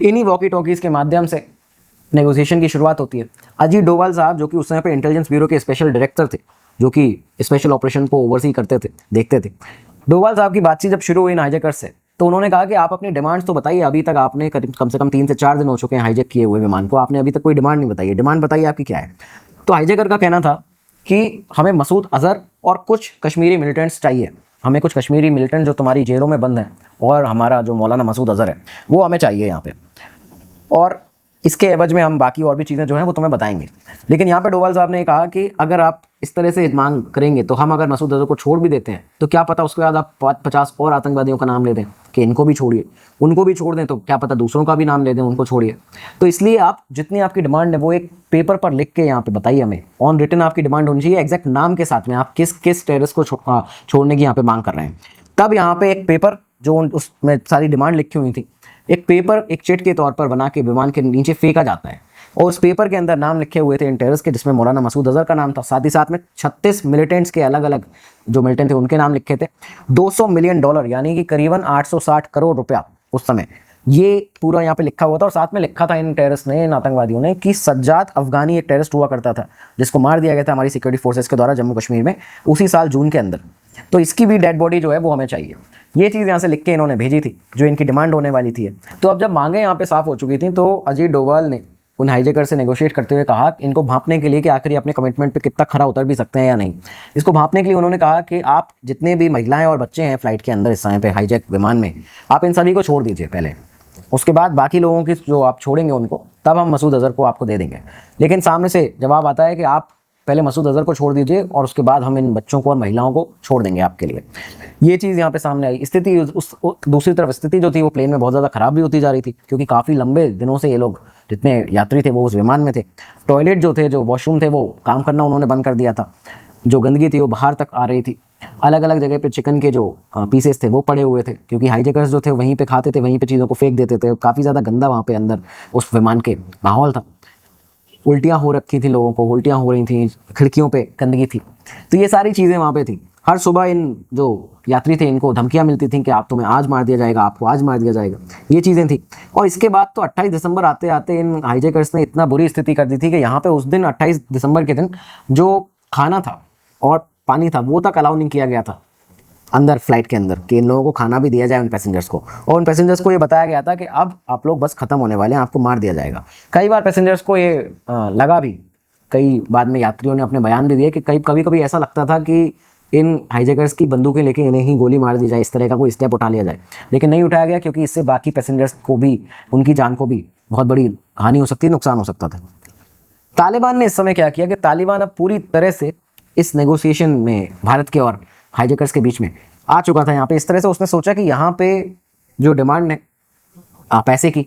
इन्हीं वॉकी टॉकीज के माध्यम से नेगोशिएशन की शुरुआत होती है। अजीत डोभाल साहब जो कि उस समय पे इंटेलिजेंस ब्यूरो के स्पेशल डायरेक्टर थे, जो कि स्पेशल ऑपरेशन को ओवरसी करते थे, देखते थे। डोभाल साहब की बातचीत जब शुरू हुई इन हाईजैकर्स से, तो उन्होंने कहा कि आप अपनी डिमांड्स तो बताइए। अभी तक आपने कम से कम 3 से 4 दिन हो चुके हैं हाईजैक किए हुए विमान को, आपने अभी तक कोई डिमांड नहीं बताई। डिमांड बताइए आपकी क्या है। तो हाईजैकर का कहना था कि हमें मसूद अजहर और कुछ कश्मीरी मिलिटेंट्स चाहिए, हमें कुछ कश्मीरी मिलिटेंट जो तुम्हारी जेलों में बंद हैं, और हमारा जो मौलाना मसूद अजहर है वो हमें चाहिए यहाँ पे, और इसके एवज में हम बाकी और भी चीज़ें जो हैं वो तुम्हें बताएंगे। लेकिन यहाँ पे डोभाल साहब ने कहा कि अगर आप इस तरह से मांग करेंगे तो हम अगर मसूद अजहर को छोड़ भी देते हैं तो क्या पता उसके बाद आप 50 और आतंकवादियों का नाम ले दें कि इनको भी छोड़िए, उनको भी छोड़ दें, तो क्या पता दूसरों का भी नाम ले दें, उनको छोड़िए। तो इसलिए आप जितनी आपकी डिमांड है वो एक पेपर पर लिख के यहाँ पे बताइए हमें, ऑन रिटन आपकी डिमांड होनी चाहिए, एग्जैक्ट नाम के साथ में आप किस किस टेररिस्ट को छोड़ने की यहाँ पे मांग कर रहे हैं। तब यहाँ पे एक पेपर जो उसमें सारी डिमांड लिखी हुई थी, एक पेपर एक चिट के तौर पर बना के विमान के नीचे फेंका जाता है, और उस पेपर के अंदर नाम लिखे हुए थे इन टेररिस्ट के, जिसमें मौलाना मसूद अजहर का नाम था। साथ ही साथ में 36 मिलिटेंट्स के अलग अलग जो मिलिटेंट थे उनके नाम लिखे थे। $200 मिलियन यानी कि करीबन 860 करोड़ रुपया उस समय ये पूरा यहाँ पे लिखा हुआ था। और साथ में लिखा था इन टेररिस्ट ने, इन आतंकवादियों ने, कि सज्जाद अफगानी एक टेररिस्ट हुआ करता था जिसको मार दिया गया था हमारी सिक्योरिटी फोर्सेस के द्वारा जम्मू कश्मीर में उसी साल जून के अंदर। तो इसकी भी डेड बॉडी जो है वो हमें चाहिए। ये चीज़ यहाँ से लिख के इन्होंने भेजी थी जो इनकी डिमांड होने वाली थी। तो अब जब मांगे यहाँ पे साफ हो चुकी थी तो अजीत डोभाल ने उन हाईजैकर से नेगोशिएट करते हुए कहा इनको भांपने के लिए कि आखिर अपने कमिटमेंट पे कितना खरा उतर भी सकते हैं या नहीं। इसको भांपने के लिए उन्होंने कहा कि आप जितने भी महिलाएं और बच्चे हैं फ्लाइट के अंदर इस समय पे हाईजैक विमान में, आप इन सभी को छोड़ दीजिए पहले, उसके बाद बाकी लोगों की जो आप छोड़ेंगे उनको तब हम मसूद अजहर को आपको दे देंगे। लेकिन सामने से जवाब आता है कि आप पहले मसूद अजहर को छोड़ दीजिए और उसके बाद हम इन बच्चों को और महिलाओं को छोड़ देंगे आपके लिए। ये चीज़ यहाँ पे सामने आई। स्थिति दूसरी तरफ स्थिति जो थी वो प्लेन में बहुत ज़्यादा ख़राब भी होती जा रही थी, क्योंकि काफ़ी लंबे दिनों से ये लोग जितने यात्री थे वो उस विमान में थे। टॉयलेट जो थे, जो वॉशरूम थे, वो काम करना उन्होंने बंद कर दिया था। जो गंदगी थी वो बाहर तक आ रही थी। अलग अलग जगह पे चिकन के जो पीसेस थे वो पड़े हुए थे, क्योंकि हाईजैकर्स जो थे वहीं पे खाते थे, वहीं पे चीज़ों को फेंक देते थे। काफ़ी ज़्यादा गंदा वहाँ पे अंदर उस विमान के माहौल था। उल्टियाँ हो रखी थी, लोगों को उल्टियाँ हो रही थी, खिड़कियों पे गंदगी थी। तो ये सारी चीज़ें वहाँ पे थी। हर सुबह इन जो यात्री थे इनको धमकियाँ मिलती थी कि आप तुम्हें आज मार दिया जाएगा, आपको आज मार दिया जाएगा, ये चीज़ें थी। और इसके बाद तो 28 दिसंबर आते आते इन हाईजैकर्स ने इतना बुरी स्थिति कर दी थी कि यहाँ पे उस दिन 28 दिसंबर के दिन जो खाना था और पानी था वो तक अलाउ नहीं किया गया था अंदर फ्लाइट के अंदर, कि इन लोगों को खाना भी दिया जाए उन पैसेंजर्स को। और उन पैसेंजर्स को ये बताया गया था कि अब आप लोग बस ख़त्म होने वाले हैं, आपको मार दिया जाएगा। कई बार पैसेंजर्स को ये लगा भी, कई बाद में यात्रियों ने अपने बयान भी दिए कि कभी कभी ऐसा लगता था कि इन हाईजैकर्स की बंदूकें लेके इन्हें ही गोली मार दी जाए, इस तरह का कोई स्टेप उठा लिया जाए। लेकिन नहीं उठाया गया, क्योंकि इससे बाकी पैसेंजर्स को भी, उनकी जान को भी बहुत बड़ी हानि हो सकती है, नुकसान हो सकता था। तालिबान ने इस समय क्या किया कि तालिबान अब पूरी तरह से इस नेगोशिएशन में भारत के और हाईजैकर्स के बीच में आ चुका था। यहाँ पे इस तरह से उसने सोचा कि यहाँ पे जो डिमांड है पैसे की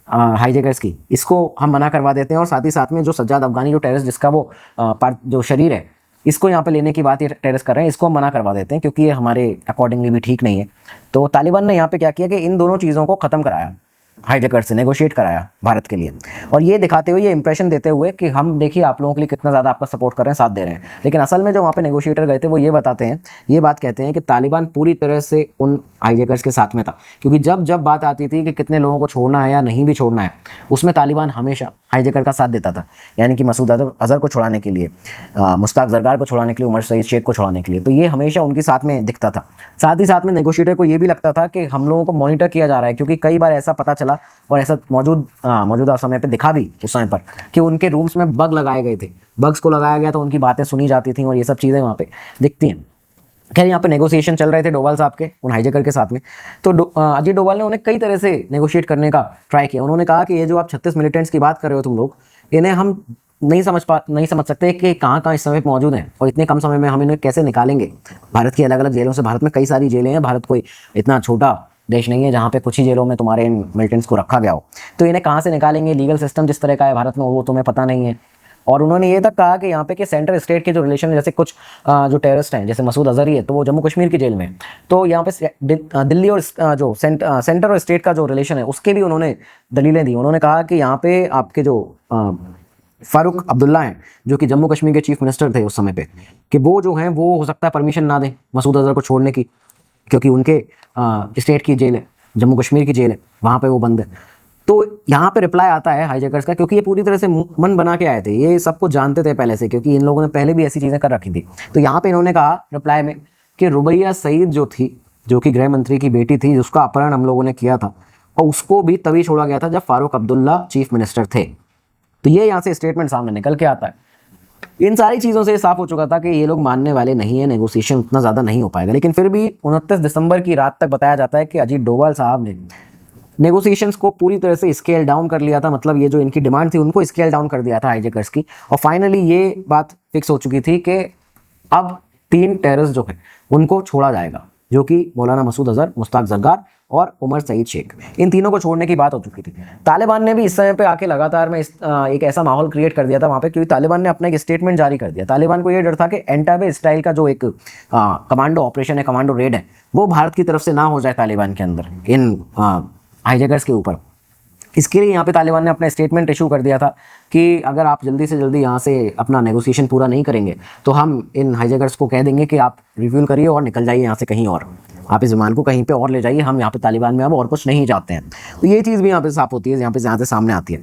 हाईजैकर्स की, इसको हम मना करवा देते हैं। और साथ ही साथ में जो सज्जाद अफगानी जो टेररिस्ट जिसका वो जो शरीर है, इसको यहाँ पे लेने की बात ये टेररिस्ट कर रहे हैं, इसको हम मना करवा देते हैं क्योंकि ये हमारे अकॉर्डिंगली भी ठीक नहीं है। तो तालिबान ने यहाँ पे क्या किया कि इन दोनों चीज़ों को ख़त्म कराया, हाईजैकर से नेगोशिएट कराया भारत के लिए, और ये दिखाते हुए, ये इंप्रेशन देते हुए कि हम देखिए आप लोगों के लिए कितना ज़्यादा आपका सपोर्ट कर रहे हैं, साथ दे रहे हैं। लेकिन असल में जो वहाँ पे नेगोशिएटर गए थे वो ये बताते हैं, ये बात कहते हैं कि तालिबान पूरी तरह से उन हाईजैकर्स के साथ में था, क्योंकि जब जब बात आती थी कि कितने लोगों को छोड़ना है या नहीं भी छोड़ना है, उसमें तालिबान हमेशा हाईजैकर का साथ देता था। यानी कि मसूद अजहर को छुड़ाने के लिए, मुश्ताक जरदार को छुड़ाने के लिए, उमर सईद शेख को छुड़ाने के लिए, तो ये हमेशा उनके साथ में दिखता था। साथ ही साथ में नेगोशिएटर को ये भी लगता था कि हम लोगों को मॉनिटर किया जा रहा है, क्योंकि कई बार ऐसा पता चला और ऐसा मौजूदा समय पे दिखा भी उस समय पर कि उनके रूम्स में बग लगाए गए थे, बग्स को लगाया गया तो उनकी बातें सुनी जाती थी और ये सब चीज़ें वहाँ पे दिखती हैं। खैर यहाँ पे नेगोशिएशन चल रहे थे डोभाल साहब के उन हाईजैकर के साथ में। तो अजीत डोभाल ने उन्हें कई तरह से नेगोशिएट करने का ट्राई किया। उन्होंने कहा कि ये जो आप 36 मिलिटेंट्स की बात कर रहे हो तुम लोग, इन्हें हम नहीं समझ सकते कि कहाँ कहाँ इस समय पे मौजूद हैं, और इतने कम समय में हम इन्हें कैसे निकालेंगे भारत की अलग अलग जेलों से। भारत में कई सारी जेलें हैं, भारत कोई इतना छोटा देश नहीं है जहाँ पे कुछ ही जेलों में तुम्हारे इन मिलिटेंट्स को रखा गया हो। तो इन्हें कहाँ से निकालेंगे, लीगल सिस्टम जिस तरह का है भारत में वो तुम्हें पता नहीं है। और उन्होंने ये तक कहा कि यहाँ पे कि सेंटर स्टेट के जो रिलेशन है, जैसे कुछ जो टेररिस्ट हैं जैसे मसूद अजहर ही है, तो वो जम्मू कश्मीर की जेल में है, तो यहाँ पे दिल्ली और जो सेंटर और स्टेट का जो रिलेशन है उसके भी उन्होंने दलीलें दी। उन्होंने कहा कि यहाँ पे आपके जो फारूक अब्दुल्ला हैं जो कि जम्मू कश्मीर के चीफ मिनिस्टर थे उस समय पे, कि वो जो हैं वो हो सकता है परमिशन ना दें मसूद अजहर को छोड़ने की, क्योंकि उनके स्टेट की जेल है, जम्मू कश्मीर की जेल है, वहाँ पे वो बंद है। तो यहाँ पे रिप्लाई आता है हाईजैकर्स का, क्योंकि ये पूरी तरह से मन बना के आए थे, ये सब कुछ जानते थे पहले से, क्योंकि इन लोगों ने पहले भी ऐसी चीज़ें कर रखी थी। तो यहाँ पे इन्होंने कहा रिप्लाई में कि रुबैया सईद जो थी, जो कि गृह मंत्री की बेटी थी, जिसका अपहरण हम लोगों ने किया था, और उसको भी तभी छोड़ा गया था जब फारूक अब्दुल्ला चीफ मिनिस्टर थे। तो ये यहाँ से स्टेटमेंट सामने निकल के आता है। इन सारी चीज़ों से साफ हो चुका था कि ये लोग मानने वाले नहीं है, नेगोशिएशन उतना ज़्यादा नहीं हो पाएगा। लेकिन फिर भी 29 दिसंबर की रात तक बताया जाता है कि अजीत डोभाल साहब ने नेगोशिएशंस को पूरी तरह से स्केल डाउन कर लिया था। मतलब ये जो इनकी डिमांड थी उनको स्केल डाउन कर दिया था हाईजैकर्स की, और फाइनली ये बात फिक्स हो चुकी थी कि अब 3 टेररिस्ट जो है उनको छोड़ा जाएगा, जो कि मौलाना मसूद अजहर, मुश्ताक जरदार और उमर सईद शेख। इन तीनों को छोड़ने की बात हो चुकी थी। तालिबान ने भी इस समय पे आके लगातार में एक ऐसा माहौल क्रिएट कर दिया था वहाँ पे, क्योंकि तालिबान ने अपना एक स्टेटमेंट जारी कर दिया। तालिबान को ये डर था कि एंटाबे स्टाइल का जो एक कमांडो ऑपरेशन है, कमांडो रेड है, वो भारत की तरफ से ना हो जाए तालिबान के अंदर इन हाईजैकर्स के ऊपर। इसके लिए यहाँ पे तालिबान ने अपना स्टेटमेंट इशू कर दिया था कि अगर आप जल्दी से जल्दी यहाँ से अपना नेगोशिएशन पूरा नहीं करेंगे तो हम इन हाईजैकर्स को कह देंगे कि आप रिव्यूल करिए और निकल जाइए यहाँ से कहीं और, आप इस विमान को कहीं पे और ले जाइए, हम यहाँ पे तालिबान में अब और कुछ नहीं चाहते हैं। तो ये चीज़ भी यहाँ पे साफ होती है, यहाँ से सामने आती है।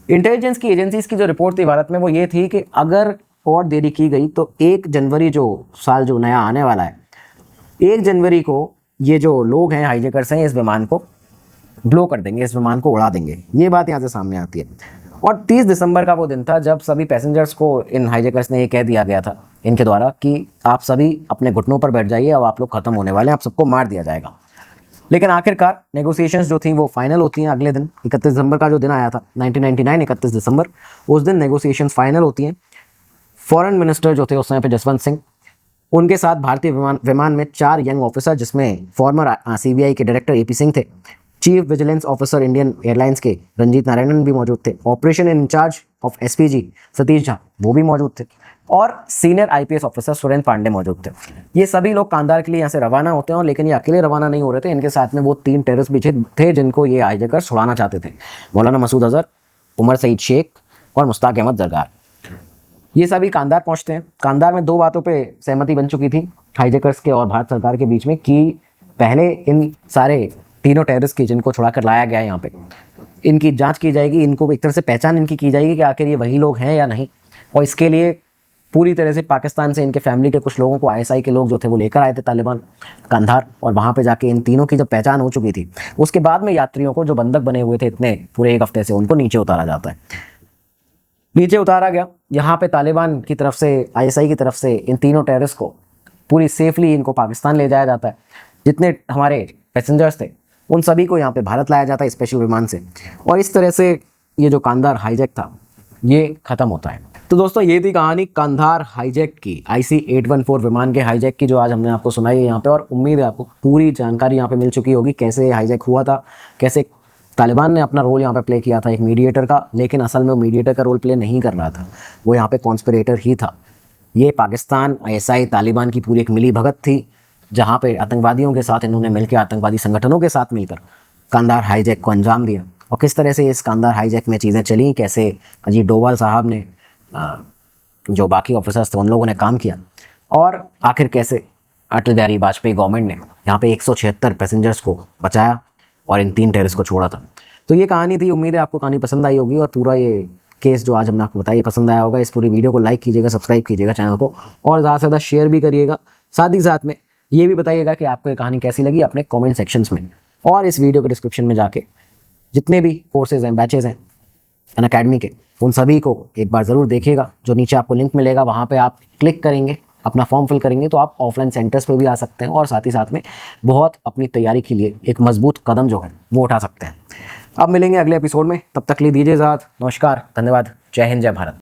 इंटेलिजेंस की एजेंसीज की जो रिपोर्ट थी भारत में वो ये थी कि अगर और देरी की गई तो 1 जनवरी जो साल जो नया आने वाला है, 1 जनवरी को ये जो लोग हैं हाईजैकर्स हैं इस विमान को ब्लो कर देंगे, इस विमान को उड़ा देंगे। ये बात यहाँ से सामने आती है। और 30 दिसंबर का वो दिन था जब सभी पैसेंजर्स को इन हाईजैकर्स ने ये कह दिया गया था इनके द्वारा कि आप सभी अपने घुटनों पर बैठ जाइए, अब आप लोग खत्म होने वाले हैं, आप सबको मार दिया जाएगा। लेकिन आखिरकार नेगोशिएशंस जो थी वो फाइनल होती हैं अगले दिन, 31 दिसंबर का जो दिन आया था 1999, 31 दिसंबर, उस दिन नेगोशिएशंस फाइनल होती हैं। फॉरेन मिनिस्टर जो थे उस समय पे जसवंत सिंह, उनके साथ भारतीय विमान में 4 यंग ऑफिसर, जिसमें फॉर्मर CBI के डायरेक्टर AP सिंह थे, chief vigilance officer Indian Airlines के रंजीत नारायणन भी मौजूद थे, operation in charge of SPG Satish Jha वो भी मौजूद थे, और senior IPS officer Surendra Pandey मौजूद थे। ये सभी लोग कांधार के लिए यहाँ से रवाना होते हैं, और लेकिन ये अकेले रवाना नहीं हो रहे थे, इनके साथ में वो 3 टेररिस्ट भी थे जिनको ये हाईजैकर्स छुड़ाना चाहते थे, मौलाना मसूद अजहर, उमर सईद शेख और मुश्ताक अहमद जरदार। ये सभी कांधार पहुँचते हैं। कांधार में 2 बातों पर सहमति बन चुकी थी हाईजैकर्स के और भारत सरकार के बीच में, कि पहले इन सारे तीनों टेररिस्ट की जिनको छुड़ा कर लाया गया यहाँ पे, इनकी जांच की जाएगी, इनको एक तरह से पहचान इनकी की जाएगी कि आखिर ये वही लोग हैं या नहीं। और इसके लिए पूरी तरह से पाकिस्तान से इनके फैमिली के कुछ लोगों को ISI के लोग जो थे वो लेकर आए थे तालिबान कांधार, और वहाँ पे जाके इन तीनों की जब पहचान हो चुकी थी उसके बाद में यात्रियों को जो बंधक बने हुए थे इतने पूरे 1 हफ्ते से, उनको नीचे उतारा जाता है। नीचे उतारा गया, यहाँ पे तालिबान की तरफ से, ISI की तरफ से इन तीनों टेररिस्ट को पूरी सेफली इनको पाकिस्तान ले जाया जाता है। जितने हमारे पैसेंजर्स थे उन सभी को यहाँ पे भारत लाया जाता है स्पेशल विमान से, और इस तरह से ये जो कांधार हाईजैक था ये ख़त्म होता है। तो दोस्तों ये थी कहानी कांधार हाईजैक की, IC-814 विमान के हाईजैक की, जो आज हमने आपको सुनाई है यहाँ पे। और उम्मीद है आपको पूरी जानकारी यहाँ पे मिल चुकी होगी, कैसे हाईजैक हुआ था, कैसे तालिबान ने अपना रोल यहाँ पे प्ले किया था एक मीडिएटर का, लेकिन असल में वो मीडिएटर का रोल प्ले नहीं कर रहा था, वो यहाँ पे कॉन्स्पिरेटर ही था। ये पाकिस्तान, ISI, तालिबान की पूरी एक मिली भगत थी, जहाँ पे आतंकवादियों के साथ इन्होंने मिलकर, आतंकवादी संगठनों के साथ मिलकर कांधार हाईजैक को अंजाम दिया। और किस तरह से इस कांधार हाईजैक में चीज़ें चली, कैसे अजीत डोभाल साहब ने, जो बाकी ऑफिसर्स थे उन लोगों ने काम किया, और आखिर कैसे अटल बिहारी वाजपेयी गवर्नमेंट ने यहाँ पे 176 पैसेंजर्स को बचाया और इन 3 टेररिस्ट को छोड़ा था। तो ये कहानी थी। उम्मीद है आपको कहानी पसंद आई होगी, और पूरा ये केस जो आज हमने आपको बताया पसंद आया होगा। इस पूरी वीडियो को लाइक कीजिएगा, सब्सक्राइब कीजिएगा चैनल को, और ज़्यादा से ज़्यादा शेयर भी करिएगा। साथ ही साथ में ये भी बताइएगा कि आपको ये कहानी कैसी लगी अपने कमेंट सेक्शंस में, और इस वीडियो के डिस्क्रिप्शन में जाके जितने भी कोर्सेज हैं, बैचेज़ हैं अनअकैडमी के, उन सभी को एक बार ज़रूर देखिएगा। जो नीचे आपको लिंक मिलेगा वहाँ पे आप क्लिक करेंगे अपना फॉर्म फिल करेंगे तो आप ऑफलाइन सेंटर्स पे भी आ सकते हैं और साथ ही साथ में बहुत अपनी तैयारी के लिए एक मजबूत कदम जो है वो उठा सकते हैं। अब मिलेंगे अगले एपिसोड में, तब तक के लिए दीजिए इजाज़त। नमस्कार, धन्यवाद, जय हिंद, जय भारत।